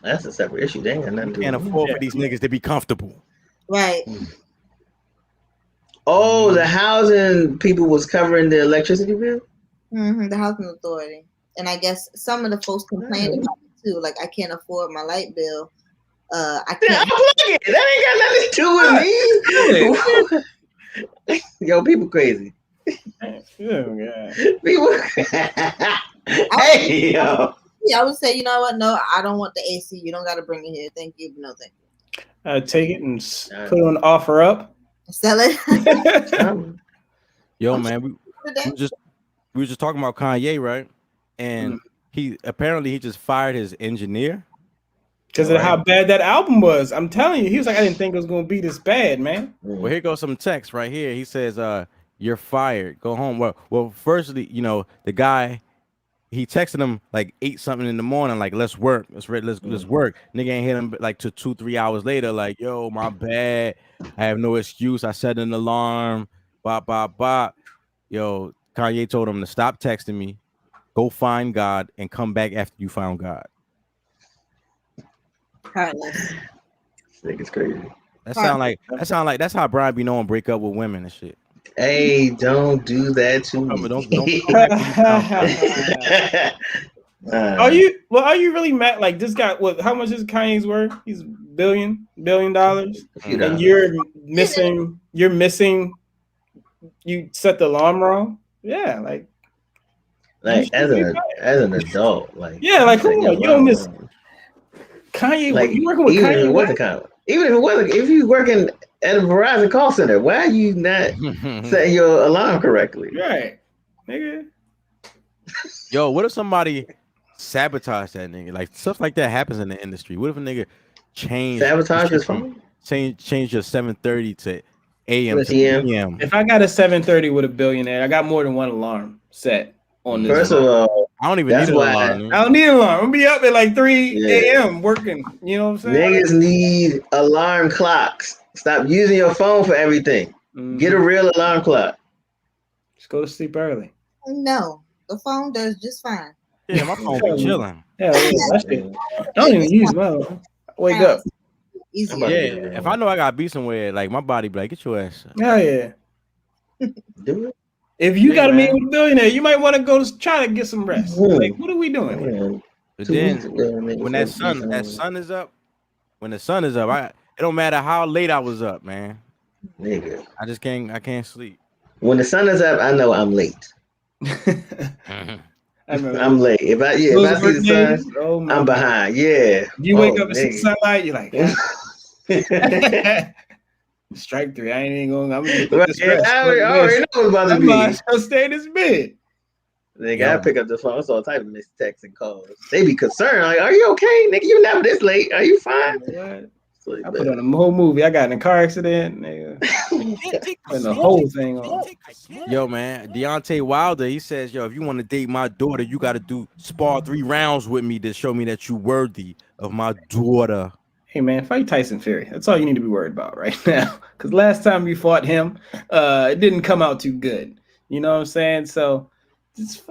That's a separate issue. They ain't got nothing to do. Can't afford for these niggas to be comfortable. Right. Oh, the housing people was covering the electricity bill? The housing authority. And I guess some of the folks complained about it too. Like, I can't afford my light bill. I can't. That ain't got nothing to do with me. Yo, people crazy. People. Hey, yo. Yeah, I would say, you know what? No, I don't want the AC. You don't got to bring it here. Thank you, but no thank you. Take it and put it on offer up. Sell it. Yo, man, we were just talking about Kanye, right? And he just fired his engineer because of how bad that album was. I'm telling you, he was like, I didn't think it was gonna be this bad, man. Well, here goes some text right here. He says, "You're fired. Go home." Well, firstly, you know, the guy, he texted him like 8 something in the morning, like, let's work. Let's work. Nigga ain't hit him like to 2-3 hours later, like, yo, my bad. I have no excuse. I set an alarm. Bop, bop, bop. Yo, Kanye told him to stop texting me, go find God, and come back after you found God. This nigga's crazy. That sound like that's how Brian be knowing break up with women and shit. Hey, don't do that to me. Are you really mad? Like this guy, how much is Kanye's worth? He's $1 billion, and you're missing. You set the alarm wrong. Yeah, like as an adult, like come on, you don't miss. Kanye, like you working with even Kanye? If it wasn't Kanye, even if it wasn't, if you working at a Verizon call center, why are you not setting your alarm correctly? Right, nigga. Yo, what if somebody sabotage that nigga? Like stuff like that happens in the industry. What if a nigga sabotage his phone? Change your 7:30 to AM to PM. If I got a 7:30 with a billionaire, I got more than one alarm set on this. First of all, I don't even need an alarm. I don't need an alarm. I'm gonna be up at like 3 a.m. working. You know what I'm saying? Niggas need alarm clocks. Stop using your phone for everything. Get a real alarm clock. Just go to sleep early. No, the phone does just fine. Yeah, my phone be chilling. Yeah, that shit. Don't even use mine. Wake up. Easier. Yeah, if I know I gotta be somewhere, like my body be like, get your ass up. Oh yeah. Do it. If you got to meet with a billionaire, you might want to go try to get some rest. Like, what are we doing? But then when that sun is up, when the sun is up, it don't matter how late I was up, man. Nigga, I can't sleep. When the sun is up, I know I'm late. I'm late. If I see the sun, I'm behind. Yeah. You wake up and see sunlight, you're like, strike three. I ain't even going. I'm gonna get this rest. I already know what's about to be. I'll stay in this bed. They gotta pick up the phone. It's all type of missed texts and calls. They be concerned. Like, are you okay, nigga? You never this late. Are you fine? What? I put on a whole movie. I got in a car accident, nigga. Putting the whole thing on. Yo, man, Deontay Wilder, he says, yo, if you want to date my daughter, you got to spar 3 rounds with me to show me that you worthy of my daughter. Hey, man, fight Tyson Fury. That's all you need to be worried about right now. Because last time you fought him, it didn't come out too good. You know what I'm saying? So just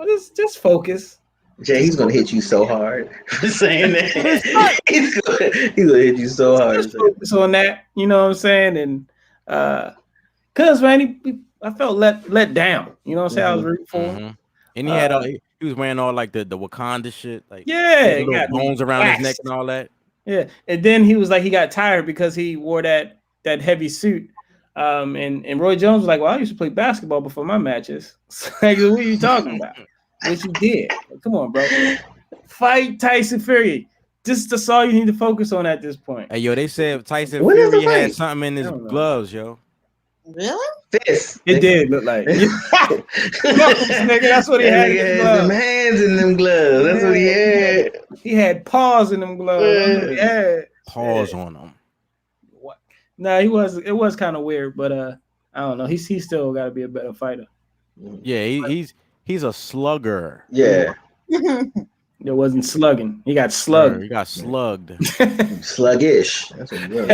focus. Jay, he's gonna hit you so hard for saying that. he's gonna hit you so hard. Just focus on that, you know what I'm saying? And cause man, I felt let down. You know what I'm saying? I was rooting for him. And he was wearing all like the Wakanda shit, like little bones around his neck and all that. Yeah, and then he was like he got tired because he wore that heavy suit. And Roy Jones was like, "Well, I used to play basketball before my matches." Like, what are you talking about? What you did? Come on, bro. Fight Tyson Fury. That's all you need to focus on at this point. Hey, yo, they said Tyson Fury had something in his gloves, yo. Really? Fist. It did look like. Nigga, that's what he had. He had them hands in them gloves. That's what he had. He had paws in them gloves. Yeah. Paws on them. What? Nah, he was. It was kind of weird, but I don't know. He still got to be a better fighter. Yeah, he's a slugger. Yeah. It wasn't slugging. He got slugged. He got slugged. Sluggish. That's what it was.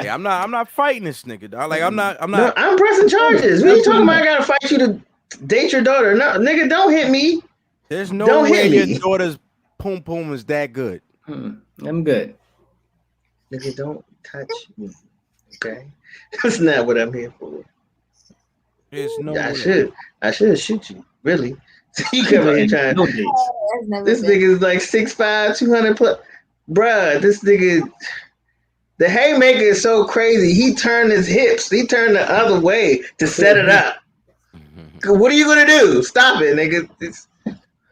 Yeah, I'm not fighting this nigga, dog. Like I'm not. No, I'm pressing charges. What are you talking about? I gotta fight you to date your daughter. No, nigga, don't hit me. There's no way your daughter's poom poom is that good. I'm good. Nigga, don't touch me. Okay, that's not what I'm here for. There's no I way. should shoot you. Really? You come in here trying. This nigga is like 6'5", 200 plus. Bruh, this nigga. The haymaker is so crazy. He turned his hips. He turned the other way to set it up. What are you gonna do? Stop it, nigga.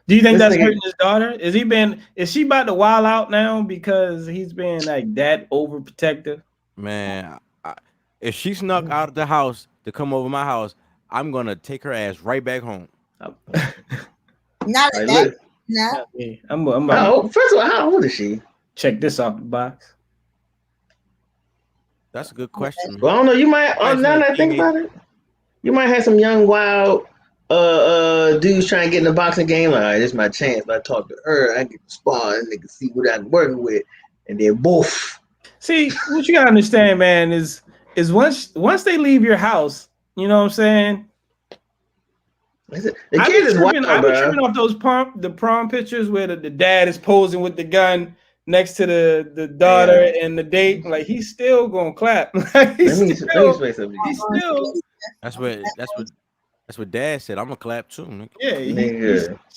Do you think that's hurting his daughter? Is she about to wild out now because he's been like that overprotective? Man, if she snuck out of the house to come over my house, I'm gonna take her ass right back home. Not Like, that. No. I'm first of all, how old is she? Check this off the box. That's a good question. Well, I don't know. You might. Now that I think about it, you might have some young wild dudes trying to get in the boxing game. Like, all right, this is my chance. If I talk to her, I get to spar and they can see what I'm working with, and then boof. See, what you gotta understand, man, is once they leave your house, you know what I'm saying? The kid is wild, I've been tripping off those prom pictures where the dad is posing with the gun next to the daughter and the date. Like, he's still gonna clap. He's still. That's what Dad said. I'm gonna clap too. Nigga. Yeah,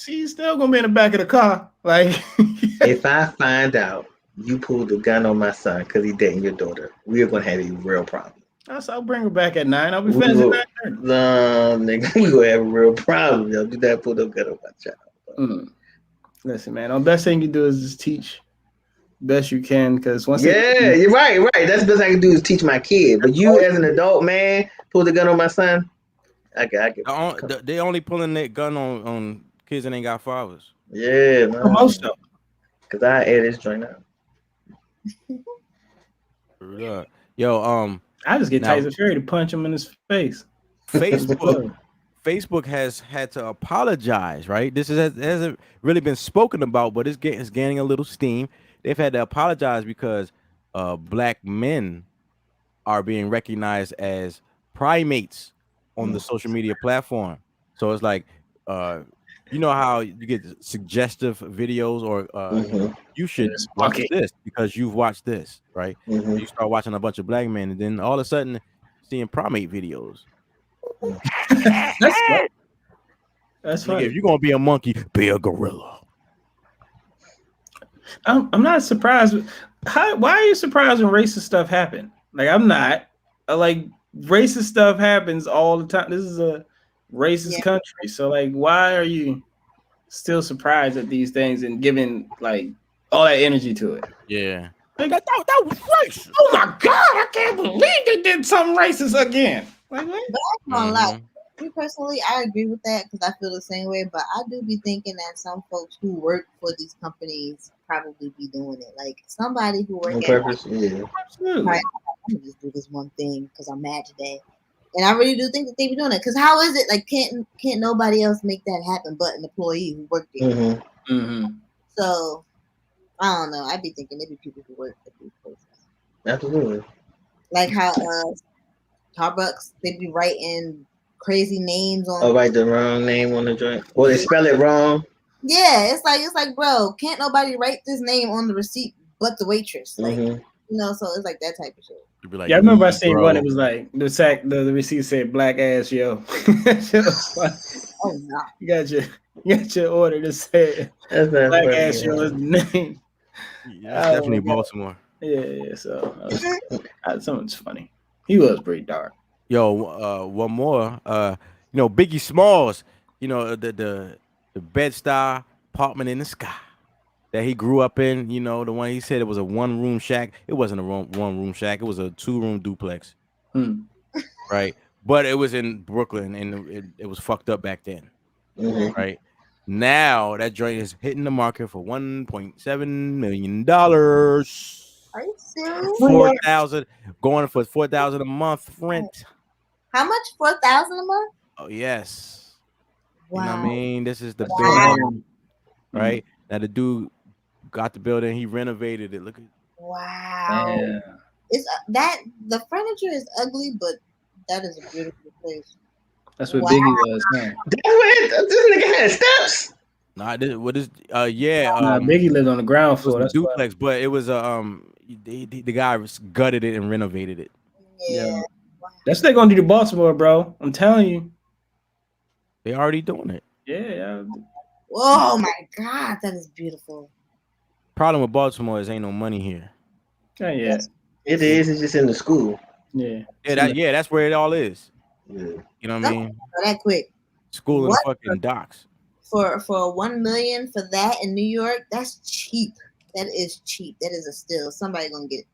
he's still gonna be in the back of the car. Like, if I find out you pulled a gun on my son because he's dating your daughter, we are gonna have a real problem. I'll bring her back at 9. I'll be finished at 9:30. No, nigga, we gonna have a real problem. Yo, do that, pull the gun on my child. Listen, man, the best thing you do is just teach best you can, because once you're right. That's the best I can do is teach my kid. But you, as an adult man, pull the gun on my son. I get. They only pulling that gun on kids that ain't got fathers. Yeah, man. Most of them. Cause I air this joint out. Yo, I just get Tyson Fury to punch him in his face. Facebook has had to apologize, right? This hasn't really been spoken about, but it's gaining a little steam. They've had to apologize because black men are being recognized as primates on the social media platform. So it's like, you know how you get suggestive videos, or you should watch this because you've watched this, right? You start watching a bunch of black men, and then all of a sudden, seeing primate videos. That's funny. That's funny. If you're gonna be a monkey, be a gorilla. I'm not surprised. Why are you surprised when racist stuff happen? Like, I'm not. Like, racist stuff happens all the time. This is a racist country, so like, why are you still surprised at these things and giving like all that energy to it? Yeah. Like, that was racist. Oh my god, I can't believe they did something racist again. Like, what? But I'm gonna lie. Me personally, I agree with that because I feel the same way. But I do be thinking that some folks who work for these companies probably be doing it. Like somebody who works on purpose. Absolutely. Right, I'm gonna just do this one thing because I'm mad today. And I really do think that they be doing it. Because how is it like can't nobody else make that happen but an employee who worked there? So I don't know. I'd be thinking maybe people who work at these places. Absolutely. Like how Starbucks, they be writing crazy names on. Oh, write the wrong name on the joint. Or they spell it wrong. Yeah, it's like, bro, can't nobody write this name on the receipt but the waitress? Like, you know, so it's like that type of shit. Like, yeah, I remember I seen one. It was like the receipt said "black ass yo." Oh no! You got your order that said "black ass yo" is the name. Yeah, that's definitely Baltimore. Yeah. So something's funny. He was pretty dark. Yo, one more. You know, Biggie Smalls. You know, the Bed-Stuy apartment in the sky that he grew up in. You know, the one he said it was a 1-room shack. It wasn't a 1-room shack. It was a 2-room duplex. Right, but it was in Brooklyn, and it was fucked up back then. Right. Now that joint is hitting the market for $1.7 million. Are you serious? 4,000 going for 4,000 a month rent. How much? 4,000 a month? Oh yes. Wow. You know what I mean? This is the building, right? Now the dude got the building. He renovated it. Look at. Wow. Yeah. It's that the furniture is ugly, but that is a beautiful place. That's what Biggie was, man. This nigga had steps. Nah, Biggie lived on the ground floor. That's duplex, but it was the guy gutted it and renovated it. Yeah. That's what they're gonna do to Baltimore, bro. I'm telling you. They already doing it. Yeah. Oh my god, that is beautiful. Problem with Baltimore is ain't no money here. Yeah. It is. It's just in the school. Yeah. That's where it all is. Yeah. You know what I mean? That quick. School and fucking docks. For $1 million for that in New York, that's cheap. That is cheap. That is a steal. Somebody gonna get it.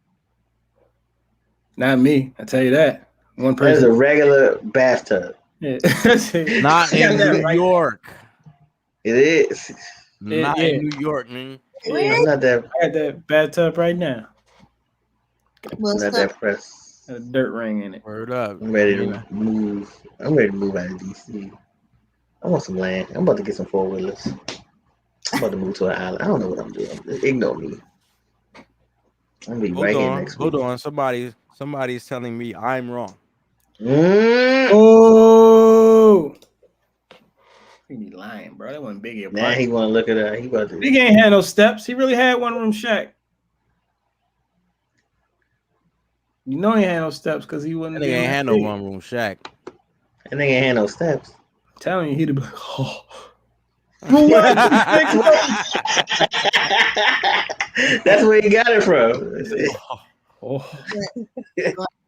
Not me. I tell you that. One person. There's a regular bathtub. Yeah. Not in New York. It is. Not in New York, man. Yeah, not that. I got that bathtub right now. Not that press. A dirt ring in it. Word up. I'm ready to move. I'm ready to move out of DC. I want some land. I'm about to get some 4-wheelers. I'm about to move to an island. I don't know what I'm doing. Ignore me. I'm gonna be right here next week. Hold on. Somebody's telling me I'm wrong. Oh, he be lying, bro. That wasn't Biggie. Nah, he want to look at that. He about to. Biggie ain't had no steps. He really had 1-room shack. You know he had no steps because he wouldn't. He ain't had no 1-room shack. And they ain't had no steps. I'm telling you, he'd be like, oh. That's where he got it from.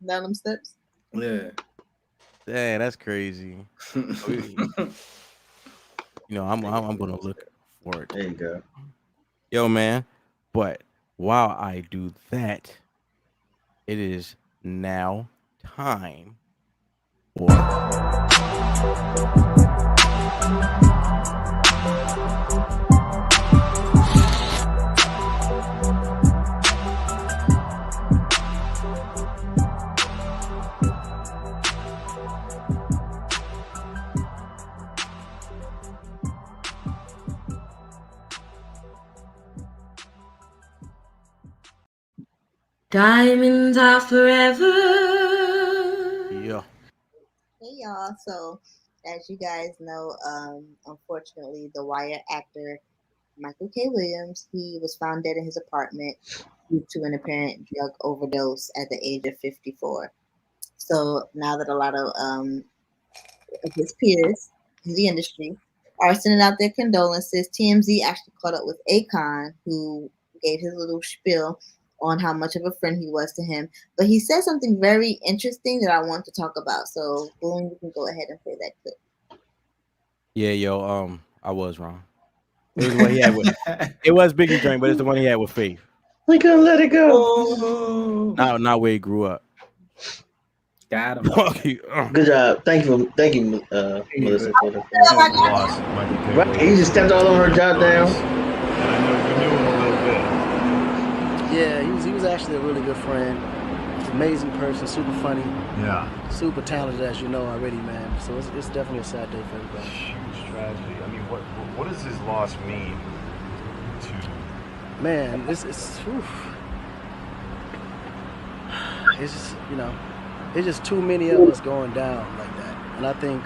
Down them steps. Yeah. Dang, that's crazy. You know, I'm gonna look for it. There you go. Yo, man. But while I do that, it is now time for Diamonds are forever. yeah. y'all. So, as you guys know, unfortunately, the Wire actor Michael K. Williams, he was found dead in his apartment due to an apparent drug overdose at the age of 54. So now that a lot of his peers in the industry are sending out their condolences, TMZ actually caught up with Akon, who gave his little spiel on how much of a friend he was to him. But he said something very interesting that I want to talk about. So, Boone, you can go ahead and play that clip. Yeah, yo, I was wrong. It was what he had with. It was Biggie Drink, but it's the one he had with Faith. We gonna let it go. Oh, Not where he grew up. got him. Good job. Thank you, Melissa. For the Lost Michael K. right, you just stepped all over her job down. And I know you knew him a little bit. Yeah, he was actually a really good friend. Amazing person, super funny. Yeah. Super talented, as you know already, man. So it's definitely a sad day for everybody. Huge tragedy. I mean, what does his loss mean to? Man, it's just, it's just too many of us going down like that. And I think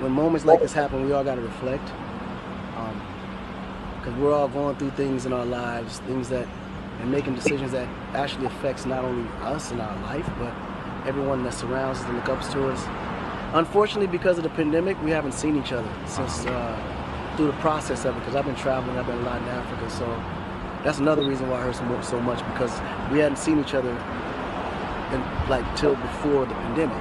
when moments like this happen, we all got to reflect. Because we're all going through things in our lives, and making decisions that actually affects not only us in our life, but everyone that surrounds us and looks up to us. Unfortunately, because of the pandemic, we haven't seen each other since through the process of it, because I've been traveling, I've been a lot in Africa, so that's another reason why I hurt so much, because we hadn't seen each other till before the pandemic.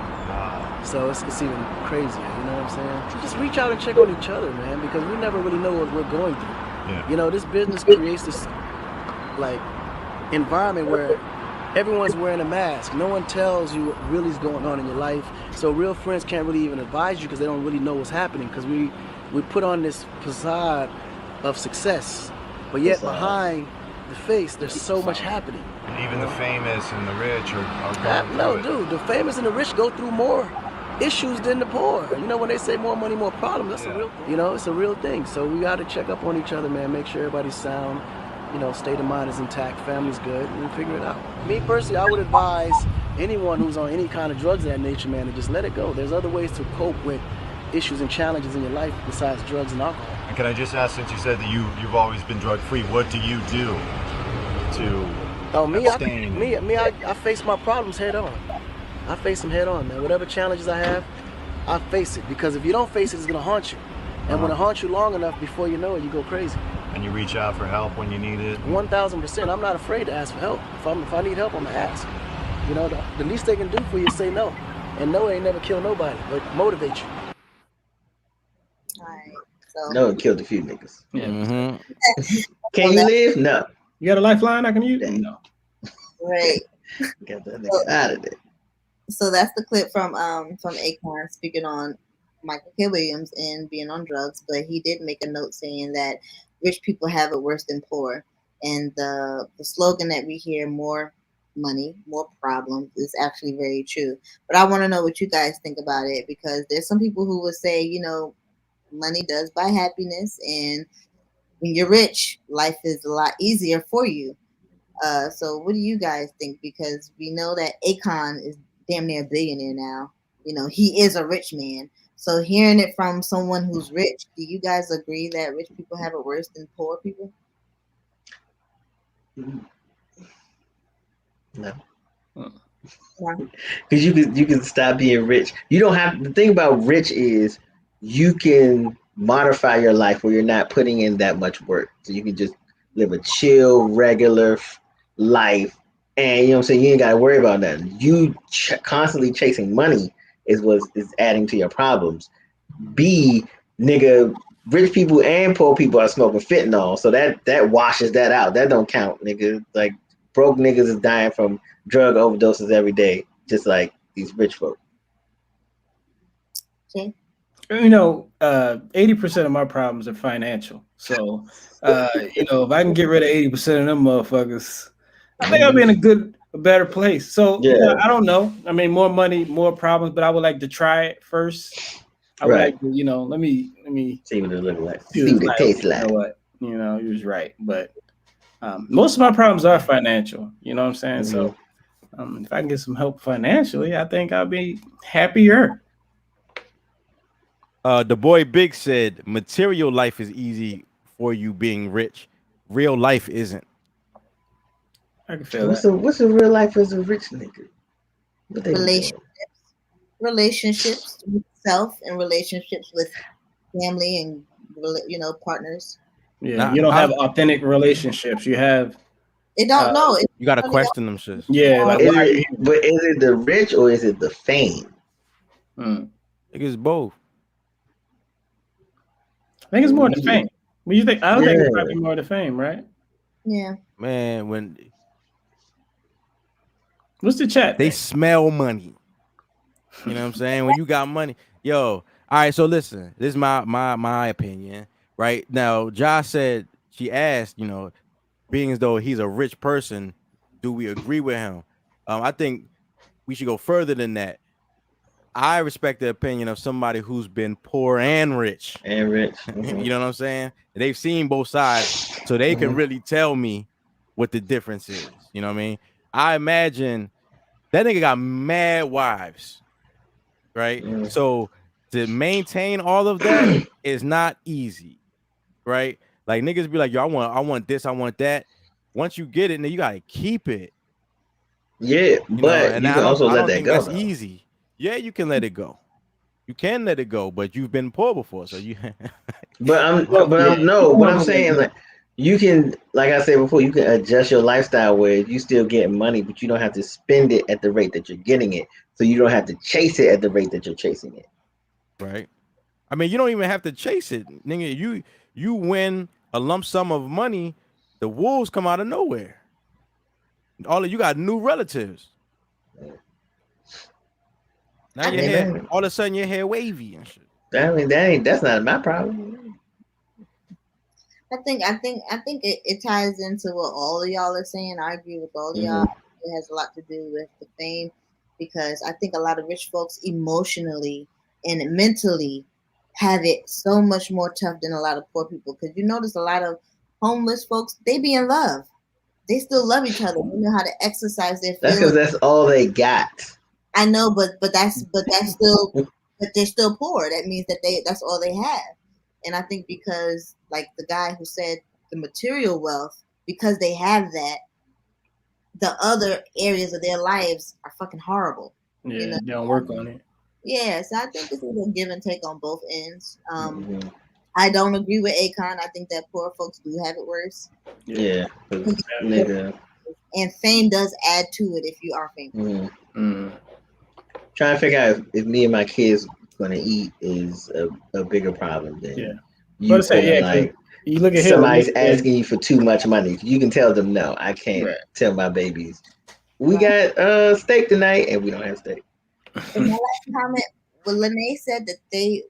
So it's even crazier, you know what I'm saying? So just reach out and check on each other, man, because we never really know what we're going through. Yeah. You know, this business creates this environment where everyone's wearing a mask. No one tells you what really is going on in your life. So real friends can't really even advise you because they don't really know what's happening, because we put on this facade of success, but yet behind the face there's so much happening. Even the famous and the rich are going No, through it. dude, the famous and the rich go through more issues than the poor. You know, when they say more money, more problems, that's a real thing. You know, it's a real thing. So we got to check up on each other, man, make sure everybody's sound, you know, state of mind is intact, family's good, and we figure it out. Me personally, I would advise anyone who's on any kind of drugs of that nature, man, to just let it go. There's other ways to cope with issues and challenges in your life besides drugs and alcohol. And can I just ask, since you said that you've always been drug free, what do you do to I face my problems head on. I face them head on, man. Whatever challenges I have, I face it, because if you don't face it, it's gonna haunt you. And when it haunts you long enough, before you know it, you go crazy. And you reach out for help when you need it? 1000%. I'm not afraid to ask for help. If I need help, I'm gonna ask. You know, the least they can do for you is say no. And no ain't never kill nobody, but motivate you. Alright, so No, it killed a few niggas. Yeah. Mm-hmm. Can you live? No. You got a lifeline I can use? No. right. Got that nigga out of there. So that's the clip from Akon speaking on Michael K. Williams and being on drugs, but he did make a note saying that rich people have it worse than poor. And the slogan that we hear, more money, more problems, is actually very true. But I want to know what you guys think about it, because there's some people who would say, you know, money does buy happiness, and when you're rich, life is a lot easier for you. So what do you guys think? Because we know that Akon is damn near a billionaire now. You know, he is a rich man. So hearing it from someone who's rich, do you guys agree that rich people have it worse than poor people? No. No. Because you can stop being rich. You don't have, the thing about rich is you can modify your life where you're not putting in that much work. So you can just live a chill, regular life, and you know what I'm saying, you ain't got to worry about nothing. You constantly chasing money is what is adding to your problems. B, nigga, rich people and poor people are smoking fentanyl, so that washes that out. That don't count, nigga. Like, broke niggas is dying from drug overdoses every day, just like these rich folk. Okay. You know, 80% of my problems are financial. So, you know, if I can get rid of 80% of them motherfuckers, I think I'll be in a better place. So, yeah, I don't know. I mean, more money, more problems, but I would like to try it first. I would like to, you know, let me see what it looks like. See what it tastes like. You know what? You know, he was right. But most of my problems are financial. You know what I'm saying? So if I can get some help financially, I think I'll be happier. The boy Big said, "Material life is easy for you being rich. Real life isn't." I can feel What's that. the real life as a rich nigga? What they be doing? Relationships with self and relationships with family and partners. Yeah, Nah, you don't have authentic relationships. You have. It don't know. It You gotta really question them shits. Yeah, like Is why are you it, here? but is it the rich or is it the fame? Hmm. I think it's both. I think it's more the fame. What do you think? I don't think it's Yeah. probably more the fame, right? Yeah. Man, when What's the chat? they Thing? smell money, you know what I'm saying? When you got money, yo. All right, so listen, this is my opinion. Right now, Josh said she asked, being as though he's a rich person, do we agree with him? I think we should go further than that. I respect the opinion of somebody who's been poor and rich. And rich. You know what I'm saying? They've seen both sides, so they can really tell me what the difference is. You know what I mean? I imagine that nigga got mad wives, right? So to maintain all of that is not easy, right? Like niggas be like, yo, I want this, I want that. Once you get it, then you gotta keep it. Yeah, but you can also let that go. That's easy. Yeah, you can let it go. You can let it go, but you've been poor before, so you. But I'm saying, like, you can, like I said before, you can adjust your lifestyle where you still get money, but you don't have to spend it at the rate that you're getting it. So you don't have to chase it at the rate that you're chasing it. Right. I mean, you don't even have to chase it, nigga. You win a lump sum of money, the wolves come out of nowhere. You got new relatives. Now your hair, all of a sudden your hair wavy and shit. I mean, that's not my problem. I think it ties into what all of y'all are saying. I agree with all of y'all. It has a lot to do with the fame, because I think a lot of rich folks emotionally and mentally have it so much more tough than a lot of poor people. Because you notice a lot of homeless folks, they be in love. They still love each other. They know how to exercise their feelings. That's because that's all they got. I know, but that's still, but they're still poor. That means that that's all they have. And I think because, like the guy who said, the material wealth, because they have that, the other areas of their lives are fucking horrible. Yeah, they don't work on it. Yeah, so I think it's a give and take on both ends. I don't agree with Akon. I think that poor folks do have it worse. Yeah, nigga. And fame does add to it if you are famous. Trying to figure out if me and my kids gonna eat is a bigger problem than you feeling like you look at somebody's asking you for too much money. You can tell them no. I can't tell my babies we got steak tonight and we don't have steak. And my last comment, when Lene said that they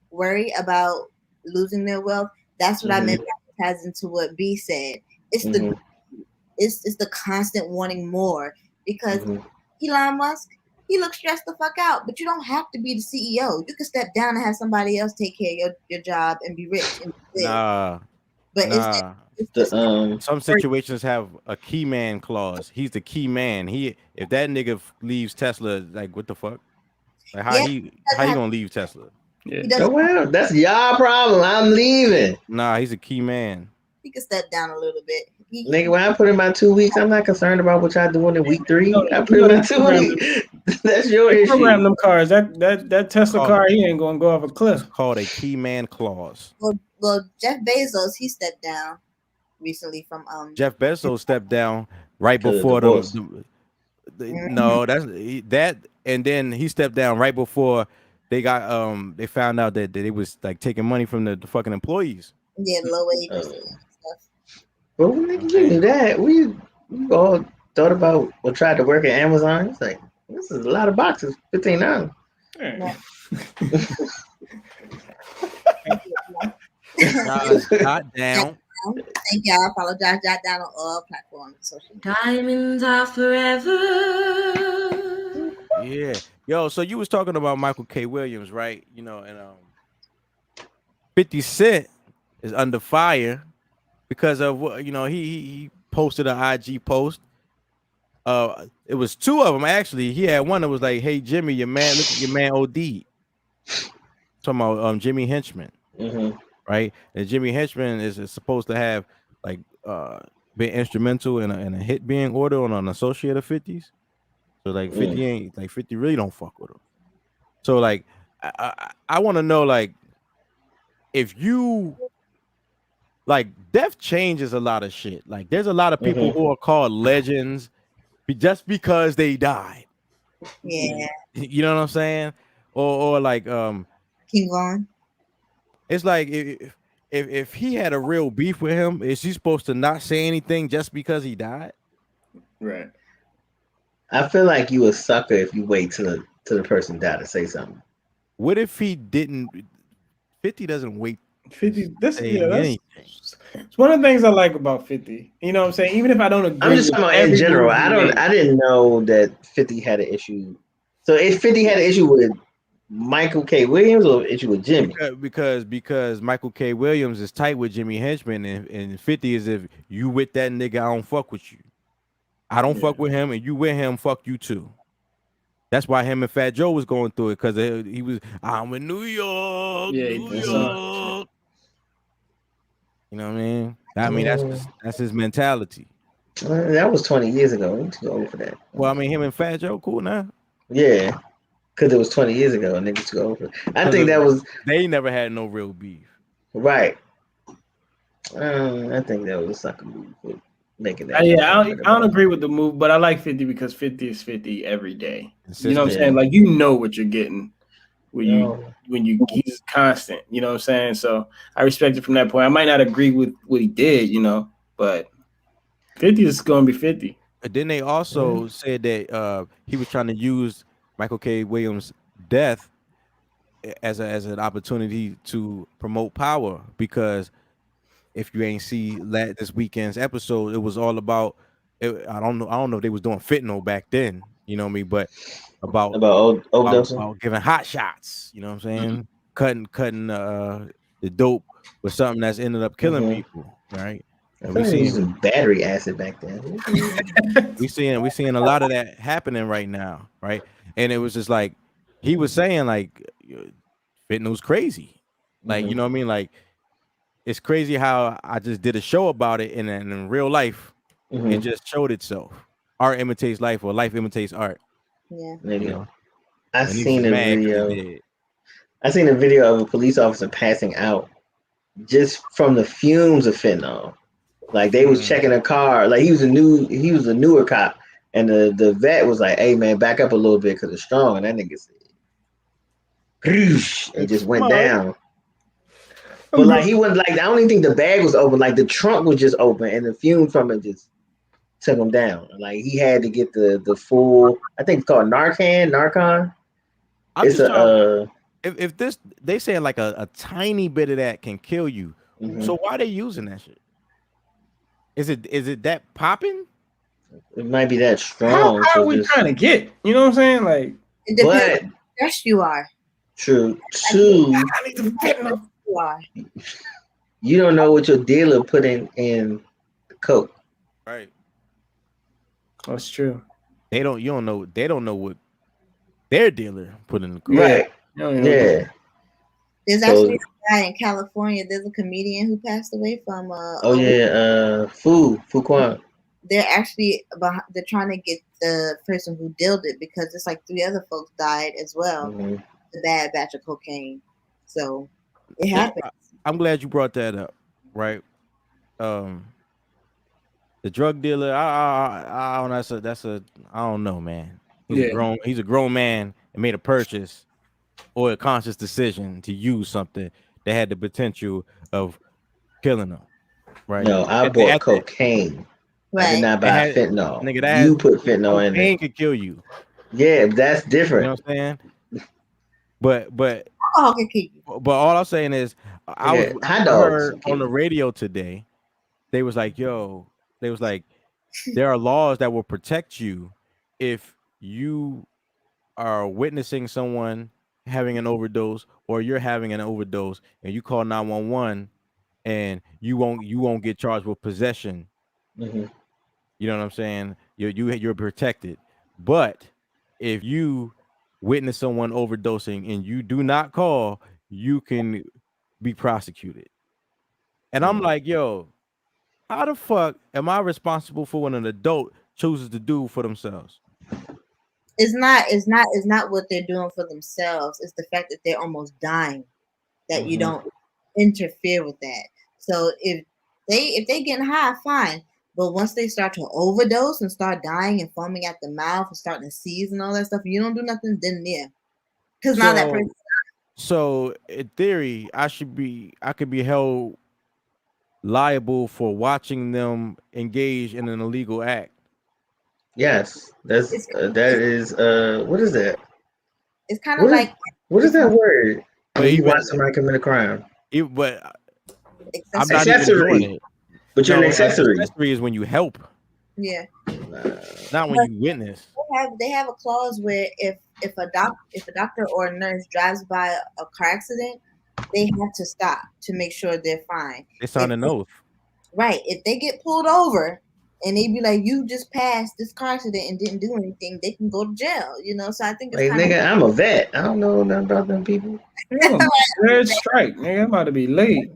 worry about losing their wealth, that's what I meant by ties into what B said. It's the it's the constant wanting more, because Elon Musk, he looks stressed the fuck out, but you don't have to be the CEO. You can step down and have somebody else take care of your job and be rich. And some situations have a key man clause. He's the key man. If that nigga leaves Tesla, like what the fuck? Like how he gonna leave Tesla? Oh, well, that's y'all problem. I'm leaving. Nah, he's a key man. He can step down a little bit. Nigga, when I put in my 2 weeks, I'm not concerned about what y'all doing in week 3. I put in my 2 weeks. That's your issue. Program them cars. That Tesla car, he ain't gonna go off a cliff. It's called a key man clause. Well, Jeff Bezos, he stepped down recently from Jeff Bezos stepped down right before that, and then he stepped down right before they got they found out that they was like taking money from the fucking employees. Yeah, low wages and stuff. Well, nigga, you knew that. We all thought about or tried to work at Amazon. It's like, this is a lot of boxes, $15. Yeah. Jot down. Thank y'all. Follow Jot down on all platforms. Diamonds are forever. Yeah. Yo, so you was talking about Michael K. Williams, right? You know, and 50 Cent is under fire because of what, he posted an IG post. It was 2 of them actually. He had one that was like, "Hey Jimmy, your man, look at your man OD." talking about Jimmy Henchman, right? And Jimmy Henchman is supposed to have like been instrumental in a hit being ordered on an associate of 50s. So like 50 ain't like 50 really don't fuck with him. So like I want to know like if you like death changes a lot of shit. Like there's a lot of people who are called legends just because they died. Yeah. You know what I'm saying? Or like King Von. it's like if he had a real beef with him, is he supposed to not say anything just because he died? Right. I feel like you a sucker if you wait till the person died to say something. What if he didn't? 50 doesn't wait. 50. That's anything. It's one of the things I like about 50. You know what I'm saying? Even if I don't agree, I'm just talking about in general. move he made. I didn't know that 50 had an issue. So if 50 had an issue with Michael K. Williams or an issue with Jimmy? Because Michael K. Williams is tight with Jimmy Henchman, and 50 is if you with that nigga, I don't fuck with you. I don't fuck with him, and you with him, fuck you too. That's why him and Fat Joe was going through it, because he was, I'm in New York, New York. You know what I mean? That's his mentality. That was 20 years ago. I'm too old for that. Well, I mean, him and Fat Joe, cool now. Yeah, because it was 20 years ago, and niggas too old for it. I think that was... They never had no real beef. Right. I think that was a sucker move for making that. I don't agree with the move, but I like 50 because 50 is 50 every day. You know what I'm saying? Like, you know what you're getting when you he's constant. You know what I'm saying? So I respect it from that point. I might not agree with what he did, you know, but 50 is going to be 50. But then they also said that he was trying to use Michael K. Williams' death as an opportunity to promote power, because if you ain't see this weekend's episode, it was all about I don't know if they was doing fentanyl back then, you know what I mean, but about giving hot shots, you know what I'm saying? Cutting the dope with something that's ended up killing people, right? And we seen some battery acid back then. we seeing a lot of that happening right now, right? And it was just like he was saying, like, fentanyl's crazy, like you know what I mean, like it's crazy how I just did a show about it, and in real life, it just showed itself. Art imitates life, or life imitates art. Yeah, there you know? I seen a video. I seen a video of a police officer passing out just from the fumes of fentanyl. Like they was checking a car. Like he was a newer cop, and the vet was like, "Hey man, back up a little bit because it's strong." And that nigga said, and just went down. But like he wasn't like, I don't even think the bag was open. Like the trunk was just open, and the fumes from it just took him down. Like he had to get the full. I think it's called Narcan. It's if this, they say like a tiny bit of that can kill you. So why are they using that shit? Is it that popping? It might be that strong. How are we trying to get? You know what I'm saying? Like, it depends how stressed you are. True. I need to get enough. You don't know what your dealer put in coke. Right. That's true. They don't know what their dealer put in the coke. Right. Yeah. There's actually a guy in California. There's a comedian who passed away from Fu Quan. They're actually they're trying to get the person who dealt it, because it's like 3 other folks died as well. The bad batch of cocaine. So it happens. I'm glad you brought that up, right? The drug dealer, I don't know, man. He's a grown man and made a purchase or a conscious decision to use something that had the potential of killing them, right? No, I bought cocaine. Right. I did not buy fentanyl. Nigga, you put fentanyl in there. Cocaine could kill you. Yeah, that's different. You know what I'm saying? But all I'm saying is, I heard on the radio today, they was like, there are laws that will protect you if you are witnessing someone having an overdose, or you're having an overdose, and you call 911, and you won't get charged with possession. You know what I'm saying? You're protected. But if you witness someone overdosing and you do not call, you can be prosecuted. And I'm like, yo, how the fuck am I responsible for what an adult chooses to do for themselves? It's not what they're doing for themselves. It's the fact that they're almost dying, that you don't interfere with that. So if they getting high, fine. But once they start to overdose and start dying and foaming at the mouth and starting to seize and all that stuff, you don't do nothing, then yeah. Because now that person. So in theory, I could be held liable for watching them engage in an illegal act. Yes, that is what is that? It's kind of like what is that word? But when you watch somebody commit a crime. But I'm not even doing it. But you're an accessory. Accessory is when you help. Yeah. Not when you witness. They have a clause where if a doctor or a nurse drives by a car accident, they have to stop to make sure they're fine. They sign an oath. Right. If they get pulled over and they be like, you just passed this car accident and didn't do anything, they can go to jail, you know? So I think it's nigga, I'm a vet. I don't know nothing about them people. Third strike, nigga. I'm about to be late.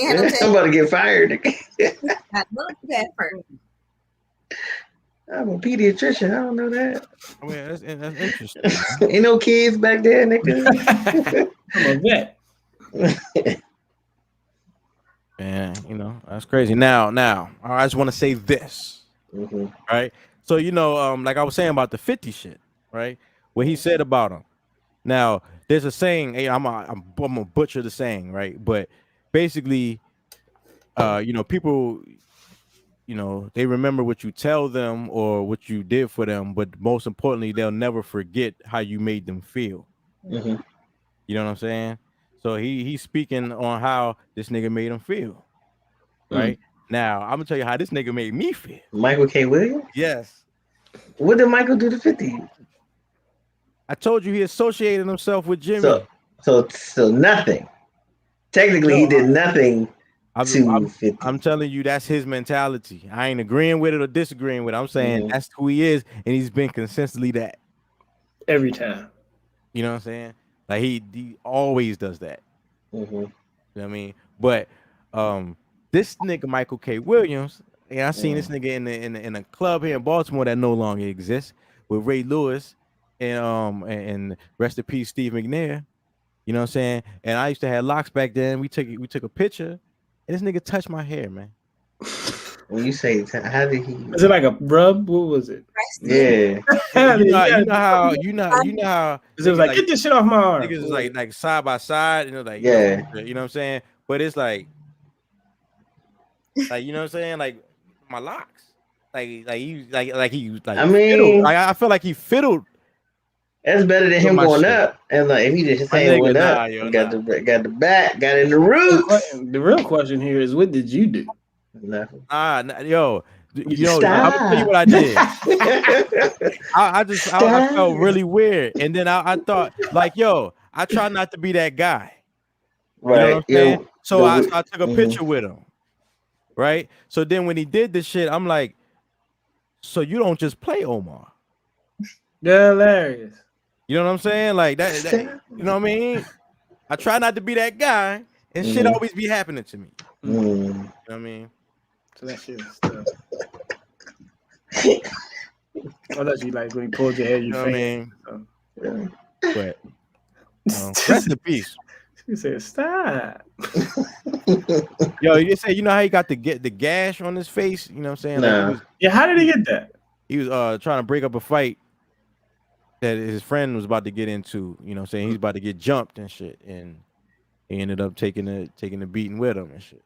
I'm about to get fired. I'm a pediatrician. I don't know that. I mean, that's interesting. Ain't no kids back there, nigga. I'm a vet. Man, you know, that's crazy. Now, I just want to say this, right? So, you know, like I was saying about the 50 shit, right? What he said about him. Now, there's a saying, I'm gonna butcher the saying, right? But basically, you know, people, you know, they remember what you tell them or what you did for them, but most importantly, they'll never forget how you made them feel. You know what I'm saying? So he's speaking on how this nigga made him feel. Right? Now, I'm gonna tell you how this nigga made me feel. Michael K. Williams? Yes. What did Michael do to 50? I told you he associated himself with Jimmy. So nothing. Technically, he did nothing to 50. I'm telling you, that's his mentality. I ain't agreeing with it or disagreeing with it. I'm saying that's who he is, and he's been consistently that. Every time. You know what I'm saying? Like he always does that. You know what I mean? But this nigga Michael K. Williams, I seen this nigga in a club here in Baltimore that no longer exists with Ray Lewis and rest in peace Steve McNair. You know what I'm saying? And I used to have locks back then. We took a picture, and this nigga touched my hair, man. When you say, how did he? Was it like a rub? What was it? Yeah. you know how it was like, get this shit off my arm. Niggas is like side by side, and it was like, yeah, you know what I'm saying? But it's like you know what I'm saying? Like my locks, like he I mean, I feel like he fiddled. That's better than him going up. And like if he just saying went up, got the back, got in the roots. The real question here is, what did you do? Nothing. Yo, I'll tell you what I did. I felt really weird, and then I thought, like, yo, I try not to be that guy. Right. You know what I'm saying? So I took a picture with him. Right. So then when he did this shit, I'm like, so you don't just play Omar. You're hilarious. You know what I'm saying? Like that you know what I mean? I try not to be that guy, and shit always be happening to me. You know what I mean? So that shit was stuff. I thought you like when he pulled your hair, you know what I mean? But rest in peace. He said, "Stop." Yo, you say, you know how he got the gash on his face? You know what I'm saying? Nah. Like How did he get that? He was trying to break up a fight that his friend was about to get into. You know what I'm saying? He's about to get jumped and shit, and he ended up taking the beating with him and shit.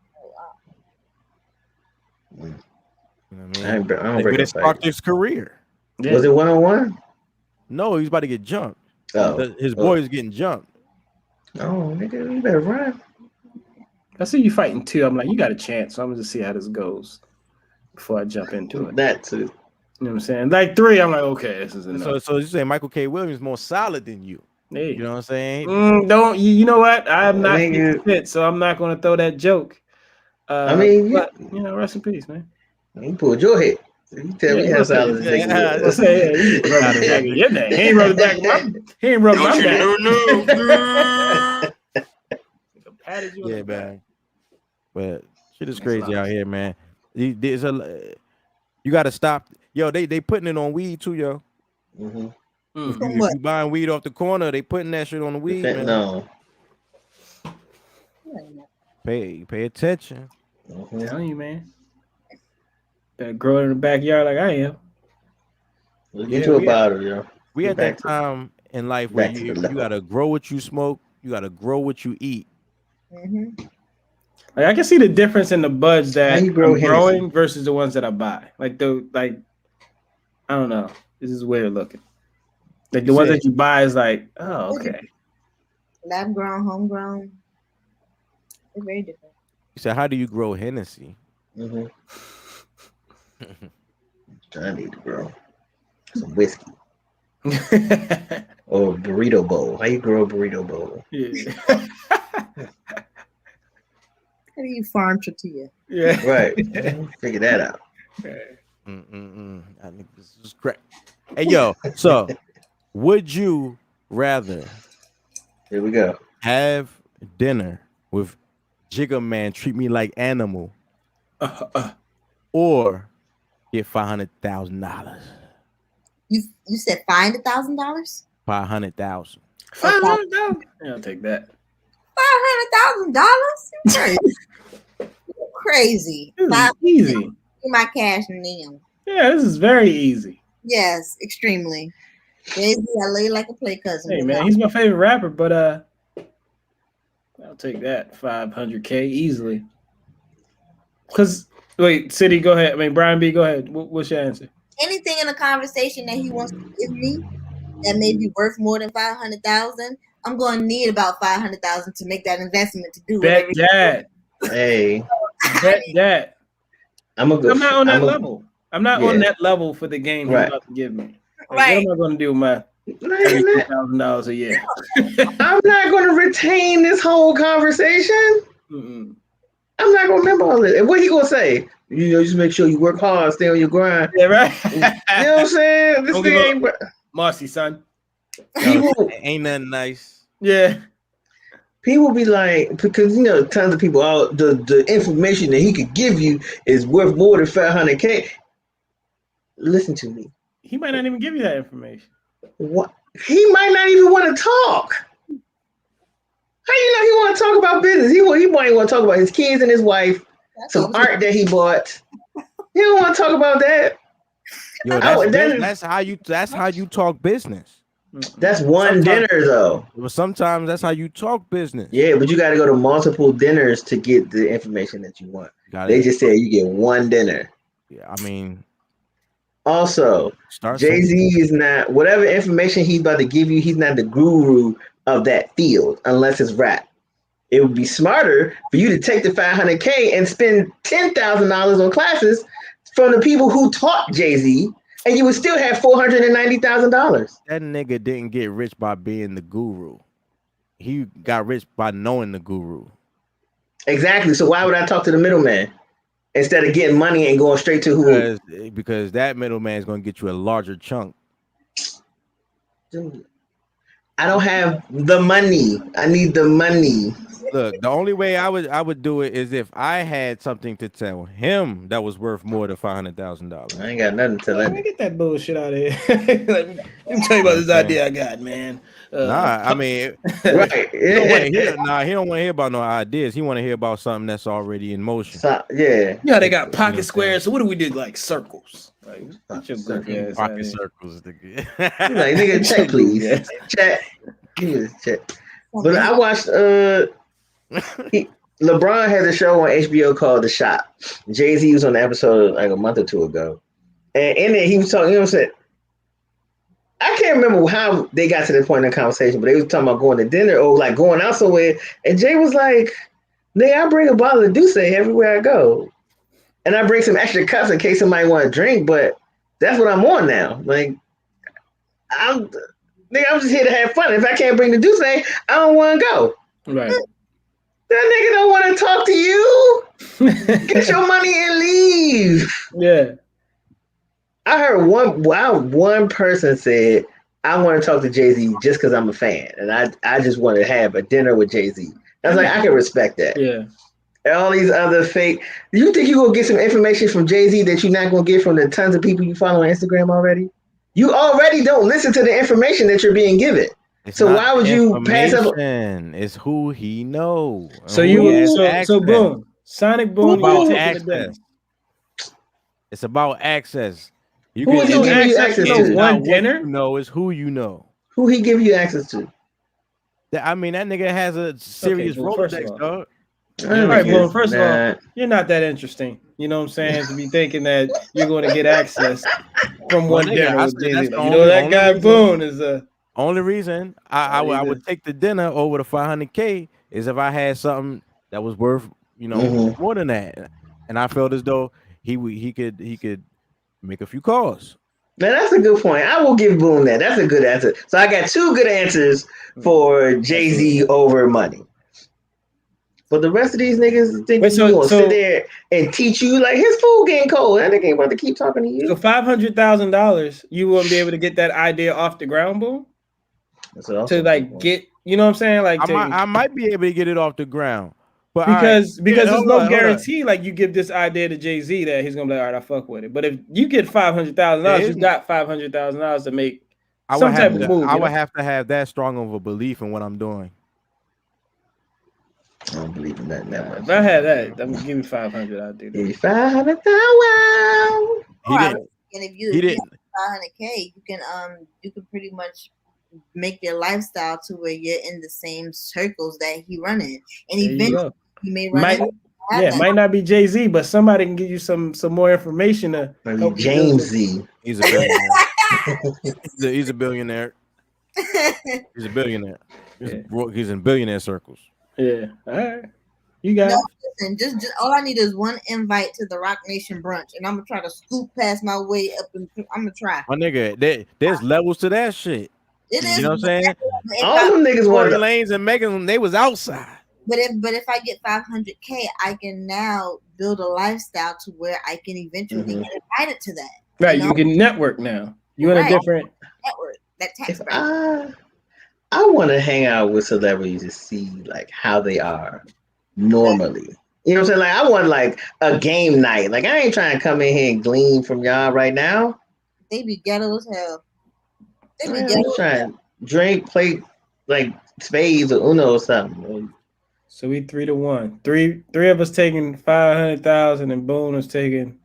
You know what I mean? But it sparked his career. Yeah. Was it 1-on-1? No, he was about to get jumped. Oh. His boy was getting jumped. Oh, nigga, you better run. I see you fighting too. I'm like, you got a chance. So I'm gonna just see how this goes before I jump into it. That too. You know what I'm saying? Like 3, I'm like, okay, this is enough. So you say Michael K. Williams is more solid than you. Hey. You know what I'm saying? Don't you know what? I'm not fit, so I'm not gonna throw that joke. I mean, but, you know, rest in peace, man. He pulled your head. You tell me how solid he ain't rubbing back. He ain't rubbing back. He ain't rubbing my back. How did you? Yeah, man. But shit is Makes a crazy lot of out here, man. There's you got to stop. Yo, they putting it on weed too, yo. Mm-hmm. If From you what? buying weed off the corner, they putting that shit on the weed, man. Fentanyl. Pay attention. Mm-hmm. telling you, man. Better grow it in the backyard like I am. Let's Yeah, get you a bottle, yo. We Get at that back to- time in life where back to you the level. gotta grow what you smoke, you gotta grow what you eat. Mm-hmm. Like I can see the difference in the buds How that you grow I'm Hennessy? growing versus the ones that I buy. Like I don't know. This is weird looking. Like the ones that you buy is like, oh, okay. Lab grown, homegrown. They're very different. You said, how do you grow Hennessy? Mm-hmm. I need to grow some whiskey or a burrito bowl. How you grow a burrito bowl? Yeah. How do you farm tortilla? Yeah. Right. Figure that out. I think this is correct. Hey, yo, so would you rather Here we go. have dinner with Jigga Man, treat me like animal, or get $500,000? You said $500,000? $500,000. $500,000. Yeah, I'll take that. $500,000? Crazy. This is easy. Give my cash now. Yeah, this is very easy. Yes, extremely. Jay-Z, I lay like a play cousin. Hey man, he's my favorite rapper, but I'll take that $500K easily. Cause wait, City, go ahead. I mean, Brian B, go ahead. What's your answer? Anything in a conversation that he wants to give me that may be worth more than 500,000, I'm going to need about 500,000 to make that investment to do Bet whatever. that. Hey, Bet that. I'm not on that level. I'm not on that level for the game Right. he's about to give me. Like, Right. what am I going to do with my $32,000 a year? I'm not going to retain this whole conversation. Mm-mm. I'm not going to remember all this. And what he going to say? You know, just make sure you work hard, stay on your grind. Yeah, right. You know what I'm saying? This Don't thing give ain't. Marcy, son. People, Ain't nothing nice. Yeah. people be like, because you know, tons of people, all the information that he could give you is worth more than 500K. Listen to me. He might not even give you that information. What? He might not even want to talk. How you know he want to talk about business? He might want to talk about his kids and his wife, some art that he bought. He don't want to talk about that. Yo, that's how you talk business. That's one dinner though. Well, sometimes that's how you talk business. Yeah, but you got to go to multiple dinners to get the information that you want. They just said you get one dinner. Yeah, I mean. Also, Jay-Z is not, whatever information he's about to give you, he's not the guru of that field unless it's rap. It would be smarter for you to take the 500K and spend $10,000 on classes from the people who taught Jay-Z, and you would still have $490,000. That nigga didn't get rich by being the guru. He got rich by knowing the guru. Exactly. So why would I talk to the middleman instead of getting money and going straight to who? Because that middleman is going to get you a larger chunk. Dude, I don't have the money. I need the money. Look, the only way I would do it is if I had something to tell him that was worth more than $500,000. I ain't got nothing to tell him. Get that bullshit out of here. Let me tell you about this idea I got, man. Nah, I mean, right. He don't want to hear about no ideas. He want to hear about something that's already in motion. Yeah. Yeah, they got pocket squares. So what do we do? Like circles. Like pocket circles. Nigga. Like, nigga, check, please. Check. Give me this check. But I watched LeBron had a show on HBO called The Shop. Jay-Z was on the episode like a month or two ago. And in it, he was talking, you know what I'm saying? I can't remember how they got to this point in the conversation, but they was talking about going to dinner or like going out somewhere. And Jay was like, nigga, I bring a bottle of Douce everywhere I go. And I bring some extra cups in case somebody want to drink, but that's what I'm on now. Like, I'm just here to have fun. If I can't bring the Douce, I don't want to go. Right. That nigga don't want to talk to you. Get your money and leave. Yeah. I heard one person said, I want to talk to Jay-Z just because I'm a fan. And I just want to have a dinner with Jay-Z. I was like, I can respect that. Yeah. And all these other fake. Do you think you gonna get some information from Jay-Z that you're not gonna get from the tons of people you follow on Instagram already? You already don't listen to the information that you're being given. It's So not why would you pass up? information. It's who he know. and So who you he has so access. boom. Sonic Boone, About you taking the dinner. access. It's about access. You Who is he no giving you access access to it's to? not one what dinner? you know, it's who you know. Who he give you access to? I mean, that nigga has a serious Boone, first of Rolodex, all. dog. All right, Boone, first of all, you're not that interesting. You know what I'm saying? To be thinking that you're going to get access from Well, one nigga, dinner I with said Jay-Z. that's Like, the you know, only that guy reason. Boone is a... Only reason I would take the dinner over the 500K is if I had something that was worth, more than that, and I felt as though he could make a few calls. Now that's a good point. I will give Boone that. That's a good answer. So I got two good answers for Jay-Z over money. But the rest of these niggas think he's gonna sit there and teach you like his food getting cold. That nigga ain't about to keep talking to you. So $500,000, you wouldn't be able to get that idea off the ground, Boone? To like get, you know what I'm saying? Like I might be able to get it off the ground, but because there's hold no on. guarantee. Like you give this idea to Jay-Z that he's gonna be like, all right, I fuck with it. But if you get $500,000, you got $500,000 to make some type of move. I would have to have that strong of a belief in what I'm doing. I don't believe in that much. If I had that, I'm gonna give me 500. I'd do that. Give me 500,000. He didn't. And if you have 500K, you can pretty much make your lifestyle to where you're in the same circles that he running, and eventually you may run. Might not be Jay-Z, but somebody can give you some more information to help James Z. He's a billionaire. He's a billionaire. He's a billionaire. He's in billionaire circles. Yeah. All right. You got it. Listen, just all I need is one invite to the Rock Nation brunch, and I'm gonna try to scoop past my way up, and I'm gonna try. My nigga, there's levels to that shit. It is. You know what I'm saying? All them niggas Tory Lanez and Megan, they was outside. But if I get 500K, I can now build a lifestyle to where I can eventually get invited to that. Right, you can network now. You in a different network. That tax bracket. I want to hang out with celebrities to see like how they are normally. You know what I'm saying? Like I want like a game night. Like I ain't trying to come in here and glean from y'all right now. They be ghetto as hell. They be I'm ghetto. trying to drink, play like spades or Uno or something. So we 3-1. Three of us taking 500,000, and Boone is taking.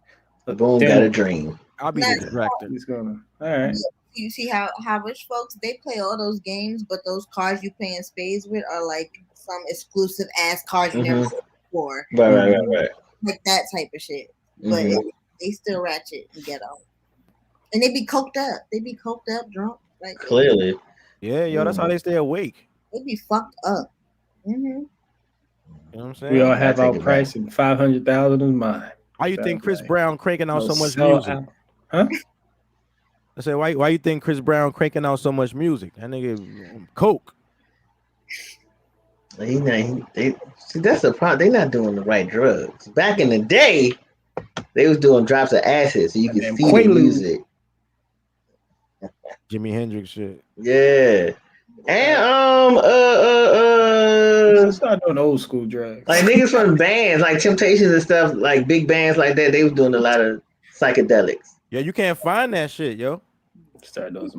Boone got a dream. I'll be the director. He's gonna. All right. You see how rich folks, they play all those games, but those cards you play in spades with are like some exclusive ass cards you never seen before. Right. Like that type of shit. But they still ratchet and ghetto. And they be coked up. They be coked up, drunk. Like clearly. Yeah, yo, that's how they stay awake. They be fucked up. You know what I'm saying? We all have our price, and 500,000 is mine. Why you think Chris Brown cranking out so much music? Huh? I said, why you think Chris Brown cranking out so much music? That nigga coke. See, that's the problem. They're not doing the right drugs. Back in the day, they was doing drops of acid so you could see the music. Jimi Hendrix shit. Yeah. And start doing old school drugs. Like niggas from bands like Temptations and stuff, like big bands like that, they was doing a lot of psychedelics. Yeah, you can't find that shit, yo. Start those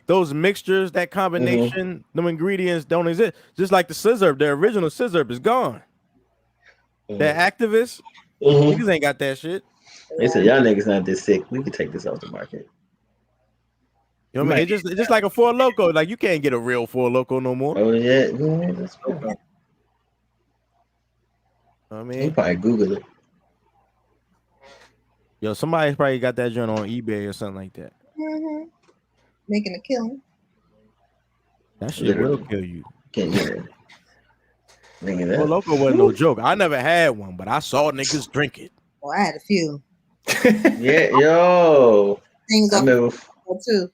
those mixtures, that combination, them ingredients don't exist. Just like the scissor, the original scissor is gone. That activists, niggas ain't got that shit. They said y'all niggas not this sick. We can take this off the market. You know what I mean? It's just like a Four Loko. Like you can't get a real Four Loko no more. Oh yeah, that's okay. I mean, you probably Google it. Yo, somebody probably got that joint on eBay or something like that. Making a killing. That shit will kill you. Can't get it. Four Loko wasn't no joke. I never had one, but I saw niggas drink it. Well, I had a few. Yeah, yo. Things I remember too.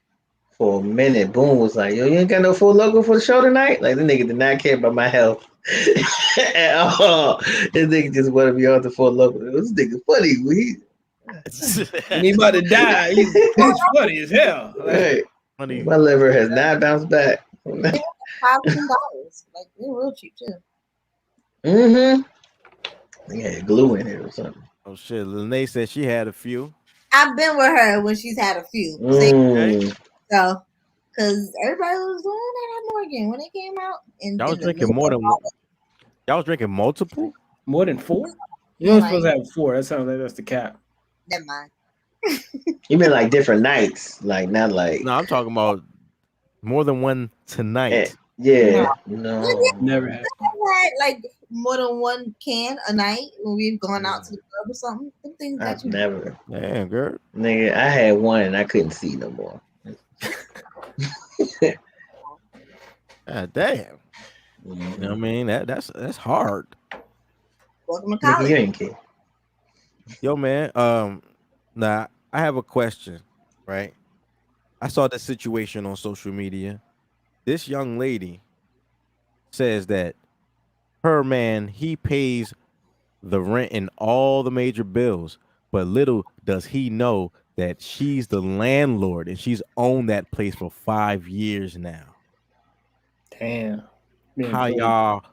For a minute, Boone was like, yo, you ain't got no Four Loko for the show tonight? Like, the nigga did not care about my health at all. This nigga just wanted me off the Four Loko. This nigga funny. And he about to die. He's funny as hell. Right. Funny. My liver has not bounced back. $5,000. Like, they're real cheap, too. Mm-hmm. They had glue in it or something. Oh shit, Lene said she had a few. I've been with her when she's had a few. Mm. So, because everybody was doing that at Morgan when it came out. And Y'all was drinking more than one. Y'all was drinking multiple? More than 4? You're only supposed to have 4. That sounds like that's the cap. Never mind. You mean like different nights? Like not like. No, I'm talking about more than one tonight. Yeah. No. Never had. Had like more than one can a night when we've gone out to the club or something. Some things I've that you never. Damn, girl. Nigga, I had one and I couldn't see no more. God damn. You know what I mean? That's hard. Welcome to college. Yo, man. Now I have a question, right? I saw this situation on social media. This young lady says that her man, he pays the rent and all the major bills, but little does he know that she's the landlord and she's owned that place for 5 years now. Damn. How y'all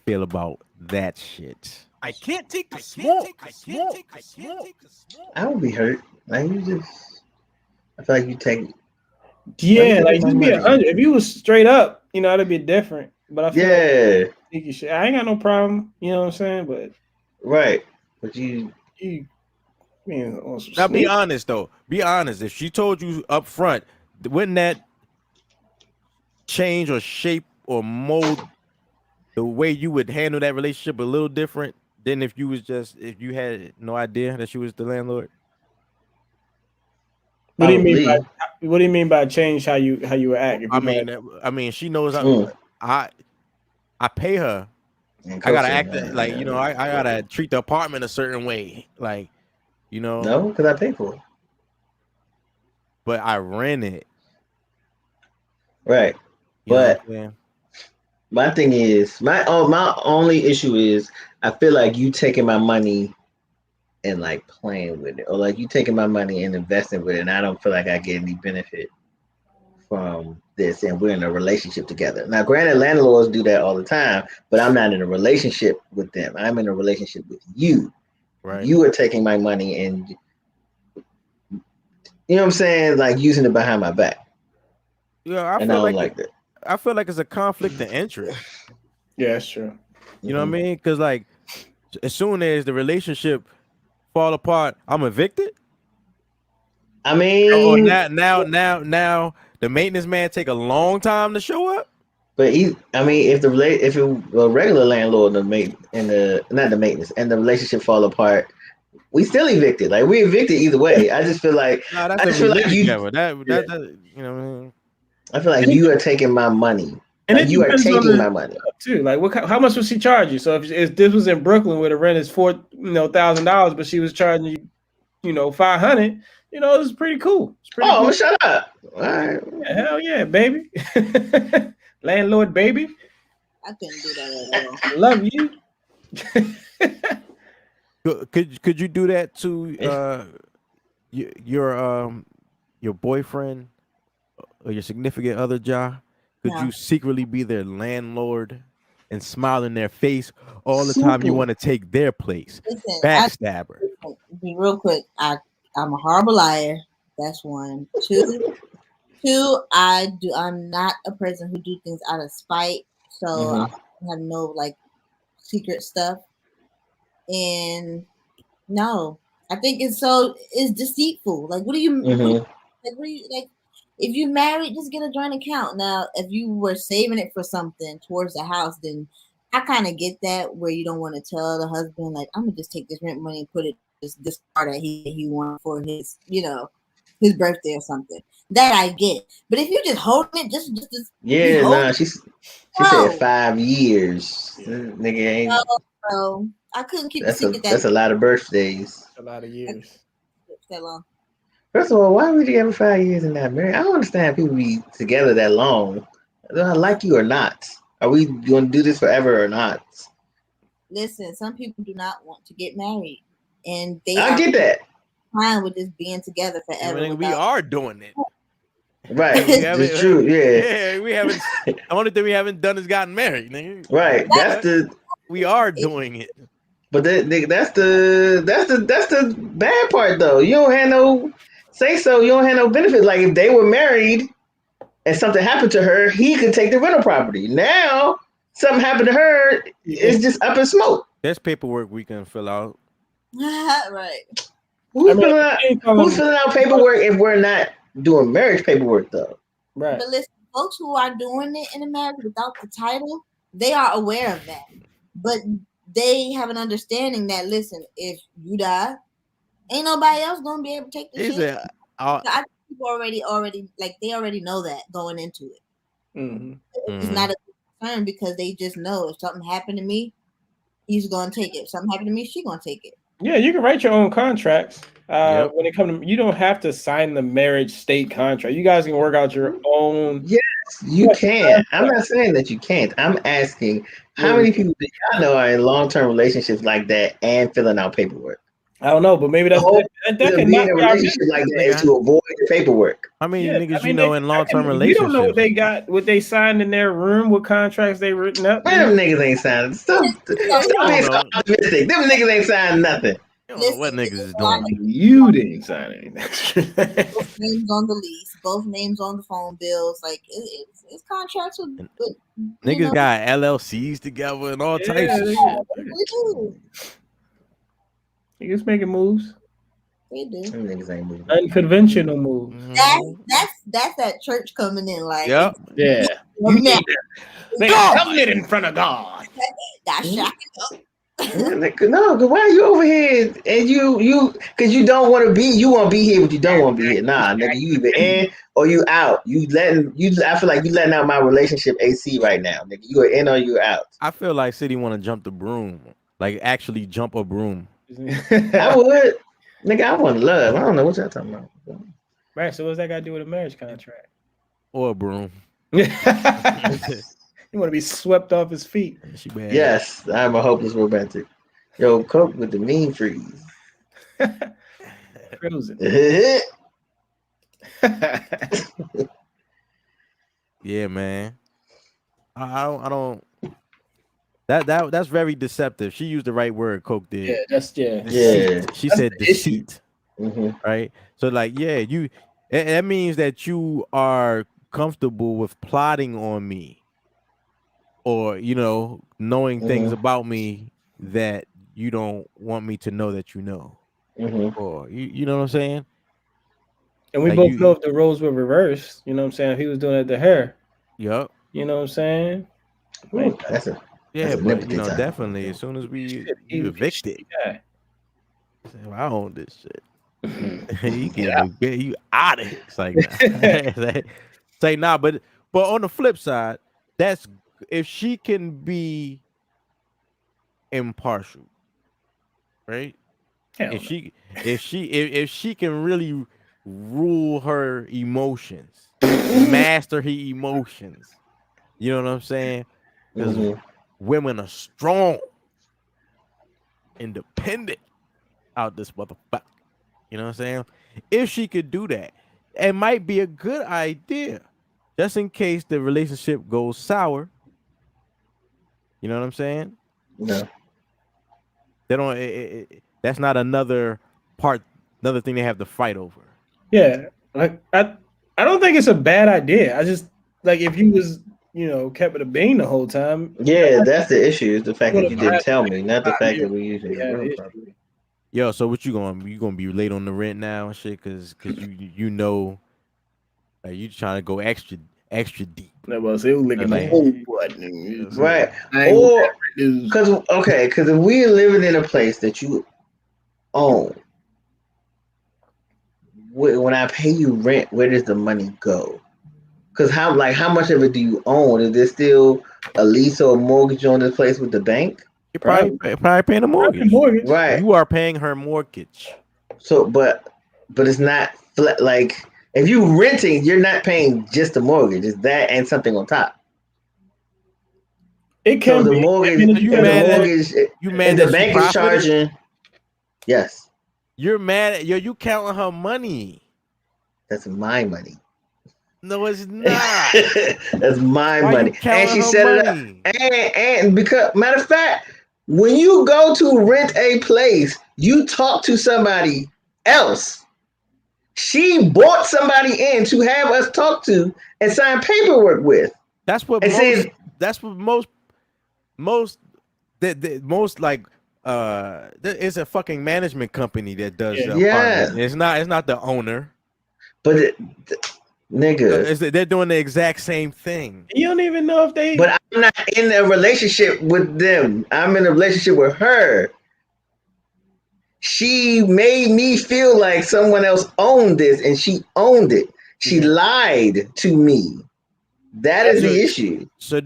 feel about that shit? I can't take the smoke. I would be hurt. Like you just, I feel like you take. Yeah, like just be 100. If you was straight up, you know, it'd be different. But I feel like you should. I ain't got no problem. You know what I'm saying? But right, but you now be honest though. Be honest. If she told you up front, wouldn't that change or shape or mold the way you would handle that relationship a little different than if you had no idea that she was the landlord? What do you mean by what do you mean by change how you act? I mean, she knows I pay her. I gotta act like you know. I gotta treat the apartment a certain way, like you know. No, because I pay for it. But I rent it. Right, but my thing is my only issue is I feel like you taking my money and like playing with it, or like you taking my money and investing with it, and I don't feel like I get any benefit from this, and we're in a relationship together. Now, granted, landlords do that all the time, but I'm not in a relationship with them. I'm in a relationship with you. Right. You are taking my money and you know what I'm saying, like using it behind my back. Yeah, I feel like that. I feel like it's a conflict of interest. Yeah, that's true. You know what I mean? Because like, as soon as the relationship fall apart, I'm evicted. I mean, now the maintenance man take a long time to show up. But if a regular landlord and the relationship fall apart, we still evicted. Like we evicted either way. I just feel like you know what I mean? I feel like you are taking my money. And like you are taking my money too. Like how much would she charge you? So if this was in Brooklyn where the rent is $1,000, but she was charging you, $500, it's pretty cool. It's pretty cool. Shut up. All right. Yeah, hell yeah, baby. Landlord baby. I couldn't do that at all. Love you. Could you do that to your boyfriend or your significant other, Ja? Could you secretly be their landlord and smile in their face all the time you want to take their place? Listen, backstabber. Real quick, I'm a horrible liar. That's one. Two, I'm not a person who do things out of spite. So I have no like secret stuff. And no, I think it's deceitful. Like, what do you like? If you married, just get a joint account. Now, if you were saving it for something towards the house, then I kind of get that where you don't want to tell the husband, like, I'm gonna just take this rent money and put it this car that he wanted for his, his birthday or something. That I get. But if you're just holding it, just she said 5 years. Nigga ain't. No, I couldn't keep That's secret. That's a lot of birthdays. A lot of years. That long. First of all, why would you together 5 years and not married? I don't understand people be together that long. Do I like you or not? Are we going to do this forever or not? Listen, some people do not want to get married, and I get that. Fine with just being together forever. We are doing it. Right, it's true. Yeah, we haven't. The only thing we haven't done is gotten married. Nigga. Right, We are doing it. But that's the bad part though. You don't have no say so. You don't have no benefit. Like if they were married and something happened to her, he could take the rental property. Now something happened to her, it's just up in smoke. There's paperwork we can fill out. Right. Who's filling out paperwork if we're not doing marriage paperwork though? Right. But listen, folks who are doing it in a marriage without the title, they are aware of that. But they have an understanding that, listen, if you die, ain't nobody else gonna be able to take the shit. So I think people already like they already know that going into it. It's not a concern because they just know if something happened to me, he's gonna take it. If something happened to me, she's gonna take it. Yeah, you can write your own contracts. When it comes to, you don't have to sign the marriage state contract. You guys can work out your own. Yes, you can. I'm not saying that you can't. I'm asking how many people do y'all know are in long-term relationships like that and filling out paperwork? I don't know, but maybe that can be in a relationship like that is to avoid the paperwork. I mean, niggas, you know, in long-term relationships. You don't know what they got, what they signed in their room, what contracts they written up. Man, them niggas ain't signed. Stop being so optimistic. Them niggas ain't signed nothing. You don't know what niggas is doing. You didn't sign anything. Both names on the lease, both names on the phone bills. Like it's contracts with niggas got LLCs together and all types of shit. Niggas making moves. They do. Them niggas ain't moving. Unconventional moves. That's that church coming in like. Yep. Yeah. They coming it in front of God. That's shocking up. No, cause why are you over here and you because you don't want to be, you want to be here, but you don't want to be here. Nah, nigga, you either in or you out. I feel like you letting out my relationship AC right now, nigga. You are in or you out. I feel like City want to jump the broom, like actually jump a broom. I would, nigga. I want love. I don't know what y'all talking about. Right. So what's that got to do with a marriage contract or a broom? You want to be swept off his feet. Yes, I'm a hopeless romantic. Yo, coke with the mean freeze. Frozen. Yeah, man. I don't. That's very deceptive. She used the right word. Coke did. Yeah, that's She said deceit. Right. So like, yeah, that means that you are comfortable with plotting on me. Or, you know, knowing things about me that you don't want me to know that you know. Or, you know what I'm saying? And we like both know if the roles were reversed. You know what I'm saying? If he was doing it to her. Yep. You know what I'm saying? Ooh, but, you know, definitely. As soon as you evicted. Yeah. Well, I own this shit. You get you out of here. It's like, nah. Say nah, but on the flip side, that's if she can be impartial, right? If she can really rule her emotions, master her emotions, you know what I'm saying? Because women are strong, independent out this motherfucker. You know what I'm saying? If she could do that, it might be a good idea, just in case the relationship goes sour. You know what I'm saying? No. They don't. That's not another thing they have to fight over. Yeah, like I don't think it's a bad idea. I just like if you was kept it a bean the whole time. Yeah, that's the issue. Is the fact that you didn't tell me, not the fact that we usually Yo, so what you gonna be late on the rent now and shit? Cause you know, like you trying to go extra deep. That was it was licking the whole button. Right. Or because if we're living in a place that you own, when I pay you rent, where does the money go? Because how much of it do you own? Is there still a lease or a mortgage on this place with the bank? You're probably paying a mortgage. Right. You are paying her mortgage. So, but it's not like if you renting, you're not paying just the mortgage. It's that and something on top. It can so be. The mortgage. The bank is charging. Yes. You're mad at you counting her money. That's my money. No, it's not. That's my money. And she set it up. And because matter of fact, When you go to rent a place, you talk to somebody else. She bought somebody in to have us talk to and sign paperwork with. That's what And most. said, That's what most like it's a fucking management company that does the apartment. It's not the owner. But nigga, they're doing the exact same thing. You don't even know if they. But I'm not in a relationship with them. I'm in a relationship with her. She made me feel like someone else owned this, and she owned it. She lied to me. That is the issue. So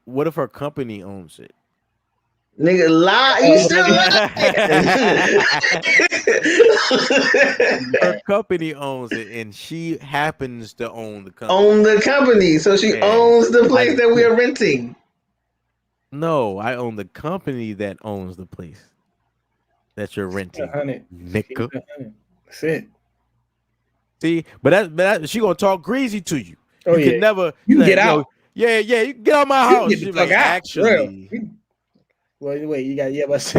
what if her company owns it? Nigga, lie. You still lying. Her company owns it, and she happens to own the company. Own the company, so she owns the place that we are renting. No, I own the company that owns the place that you're renting. Nigga. That's it. See, but that she gonna talk greasy to you. Oh, you can never. You can get out. Yeah, you can get out my house. Get the fuck out. Actually. Well, wait, you got. You know what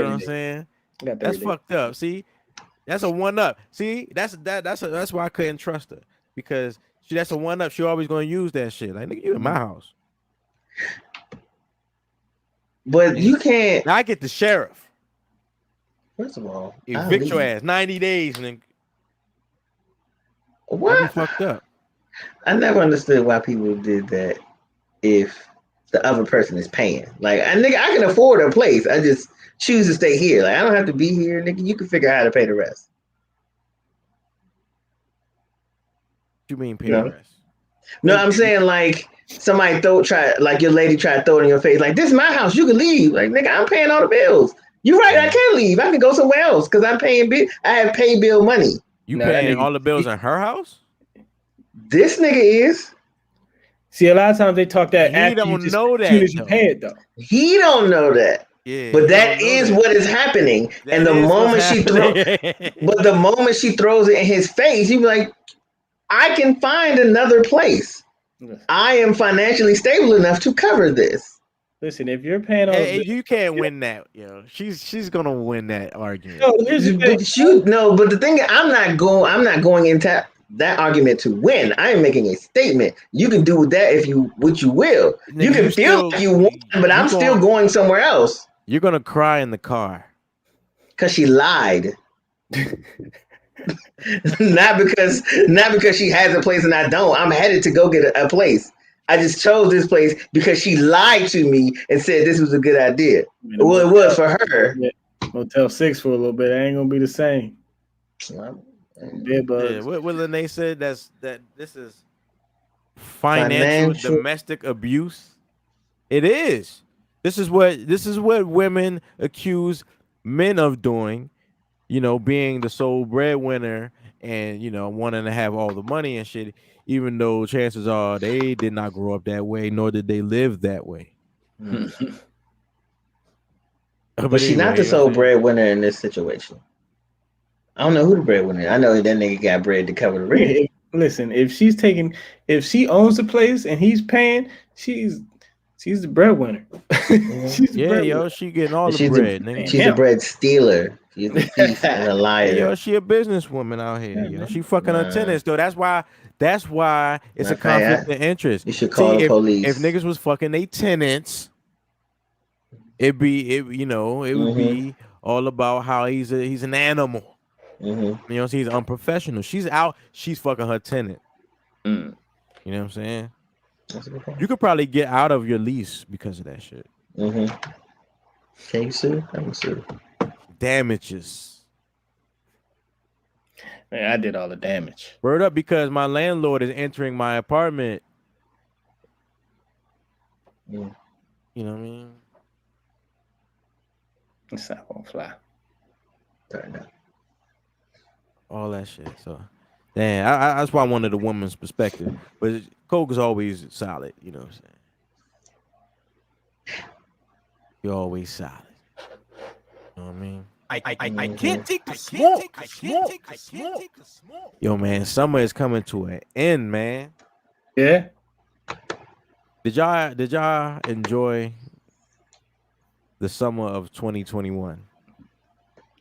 I'm saying? That's fucked up. See, that's a 1-up. See, that's why I couldn't trust her, because that's a 1-up. She always gonna use that shit. Like, nigga, you in my house. But you can't. Now I get the sheriff. First of all, evict your ass 90 days, and then what? Fucked up. I never understood why people did that if the other person is paying. Like, nigga, I can afford a place. I just choose to stay here. Like, I don't have to be here, nigga. You can figure out how to pay the rest. What you mean pay the rest? No, I'm saying like somebody your lady tried to throw it in your face. Like, this is my house. You can leave. Like, nigga, I'm paying all the bills. You're right. I can't leave. I can go somewhere else because I'm paying bill. I have paid bill money. You paying all the bills in her house? This nigga is. See, a lot of times they talk that he after don't know that. As soon as you pay it, though. He don't know that. Yeah, but that is what is happening. And the moment the moment she throws it in his face, he be like, I can find another place. I am financially stable enough to cover this. Listen, if you're paying all, you can't win that. She's gonna win that argument. No, but the thing is, I'm not going into that argument to win. I am making a statement. You can do with that what you will. You can feel like you won, but I'm still going somewhere else. You're gonna cry in the car because she lied. not because she has a place and I don't. I'm headed to go get a place. I just chose this place because she lied to me and said this was a good idea. Well, it was for her. Motel 6 for a little bit. It ain't gonna be the same. What Lene said, that this is financial domestic abuse. It is. This is what women accuse men of doing. Being the sole breadwinner and wanting to have all the money and shit, even though chances are they did not grow up that way, nor did they live that way. But she's not the sole breadwinner in this situation. I don't know who the breadwinner is. I know that nigga got bread to cover the rent. Listen, if she owns the place and he's paying, she's the breadwinner. She getting all the bread. She's a bread stealer. She's a thief and a liar. She a businesswoman out here. She fucking her tenants though. That's why it's a conflict of interest. You should call the police. If niggas was fucking they tenants, it would be all about how he's an animal. He's unprofessional. She's out. She's fucking her tenant. You know what I'm saying? You could probably get out of your lease because of that shit. Can you sue? I can sue. Damages. Man, I did all the damage. Word up, because my landlord is entering my apartment. You know what I mean? It's not gonna fly. All that shit. So, damn, that's why I wanted a woman's perspective. But Coke is always solid. You know what I'm saying? You're always solid. You know what I mean? I can't take the smoke. I can't take the smoke. Yo, man, summer is coming to an end, man. Yeah. Did y'all enjoy the summer of 2021?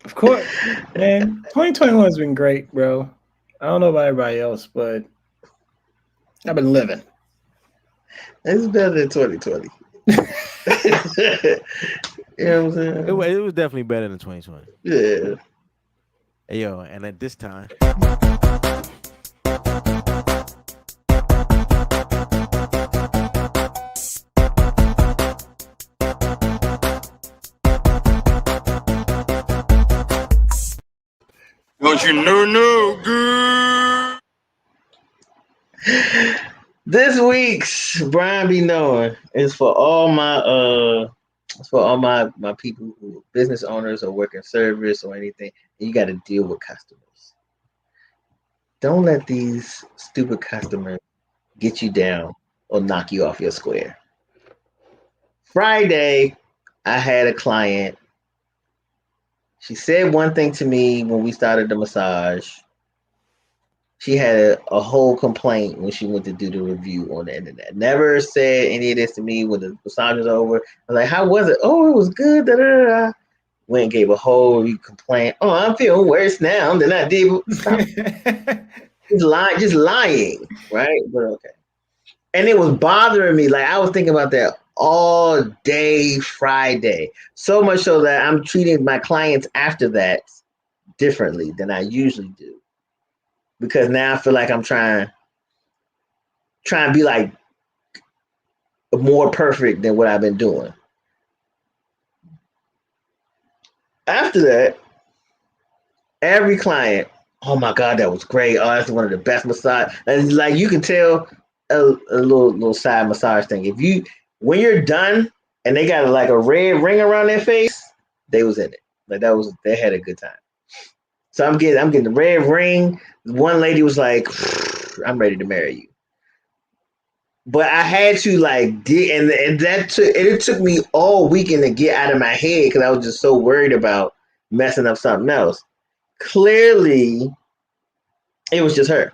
Of course, man. 2021 has been great, bro. I don't know about everybody else, but I've been living. It's better than 2020. You know what I'm saying? It was definitely better than 2020. Yeah. Hey, yo, and at this time, Don't you know good? This week's Brian Be Knowing is for all my my people who are business owners or work in service or anything, and you got to deal with customers. Don't let these stupid customers get you down or knock you off your square. Friday, I had a client. She said one thing to me when we started the massage. She had a whole complaint when she went to do the review on the internet. Never said any of this to me when the massage was over. I was like, how was it? Oh, it was good. Da, da, da, da. Went and gave a whole complaint. Oh, I'm feeling worse now than I did. Just lying, right? But okay. And it was bothering me. Like I was thinking about that all day Friday. So much so that I'm treating my clients after that differently than I usually do. Because now I feel like I'm trying to be like more perfect than what I've been doing. After that, every client, oh my God, that was great. Oh, that's one of the best massage. And it's like you can tell a little side massage thing. When you're done and they got like a red ring around their face, they was in it. Like they had a good time. So I'm getting the red ring. One lady was like, I'm ready to marry you. But I had to like dig, and it took me all weekend to get out of my head because I was just so worried about messing up something else. Clearly, it was just her.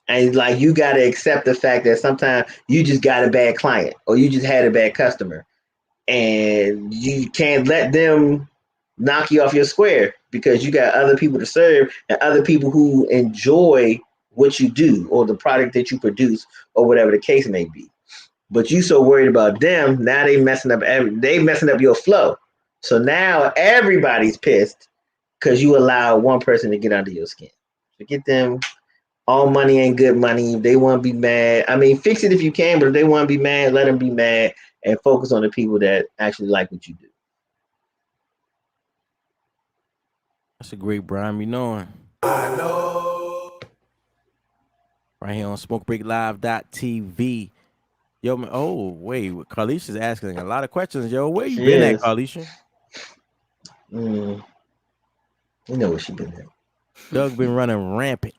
And like you gotta accept the fact that sometimes you just got a bad client or you just had a bad customer. And you can't let them knock you off your square because you got other people to serve and other people who enjoy what you do or the product that you produce or whatever the case may be. But you so worried about them, now they messing up your flow. So now everybody's pissed because you allow one person to get under your skin. Forget them. All money ain't good money. If they want to be mad, I mean, fix it if you can, but if they want to be mad, let them be mad and focus on the people that actually like what you do. that's a great Brian Be Knowing. I know. Right here on SmokeBreakLive.tv. Yo, man, oh, wait. Carlisha's asking a lot of questions, yo. Where you been at, Carlisha? You know where she been at. Doug been running rampant.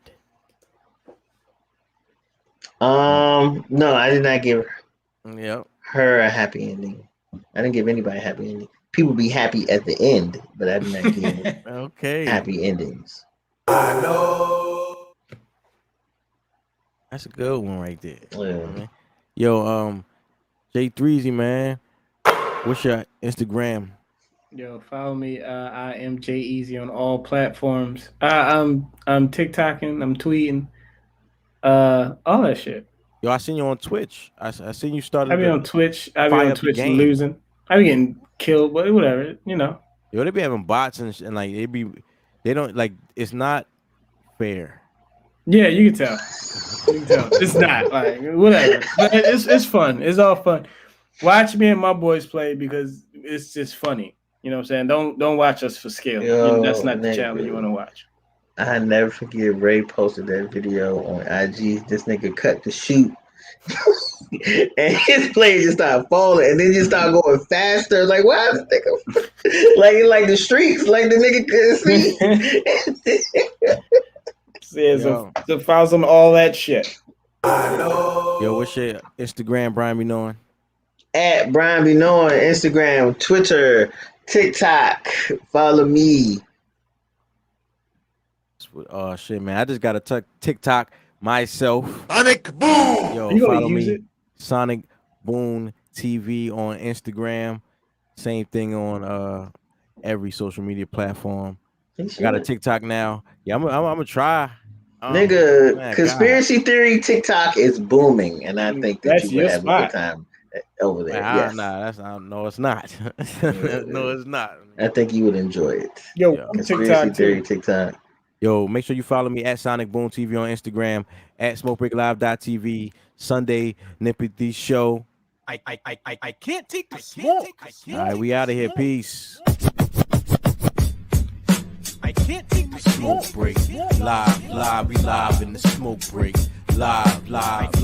No, I did not give her a happy ending. I didn't give anybody a happy ending. People be happy at the end, but I did not give happy endings. I know. That's a good one right there. Yeah. Yo, J3Z, man. What's your Instagram? Yo, follow me. I am J-Eazy on all platforms. I'm TikToking, I'm tweeting, all that shit. Yo, I seen you on Twitch. I seen you started. I be on Twitch. I be on Twitch losing. I be getting killed, but whatever, you know. Yo, they be having bots and like they don't like. It's not fair. Yeah, you can tell. It's not like whatever, but it's fun. It's all fun. Watch me and my boys play because it's just funny. You know what I'm saying? Don't watch us for skill. That's not the channel you want to watch. I never forget Ray posted that video on IG. This nigga cut the shoot. And his play just started falling and then just started going faster. Like, why is this nigga like the streets, like the nigga couldn't see. Yeah, so files on all that shit. I know. Yo, what's your Instagram, Brian Be Knowing? At Brian Be Knowing, Instagram, Twitter, TikTok. Follow me. Oh shit, man! I just got a TikTok myself. Sonic Boom. Yo, follow me. Sonic Boom TV on Instagram. Same thing on every social media platform. He I got a should. TikTok now. Yeah, I'm gonna try. Nigga, man, conspiracy theory TikTok is booming, and I think that That's you would your have a good spot. time over there. Man, Yes, nah, that's not. No, it's not. No, it's not. I think you would enjoy it. Yo, Yeah. I'm Conspiracy TikTok theory too. TikTok. Yo, make sure you follow me at Sonic Boom TV on Instagram, at SmokeBreakLive.tv, Sunday Nippity Show. I can't take the smoke. All right, we out of here. Peace. I can't take the Smoke break. Live, we live in the smoke break. Live, live.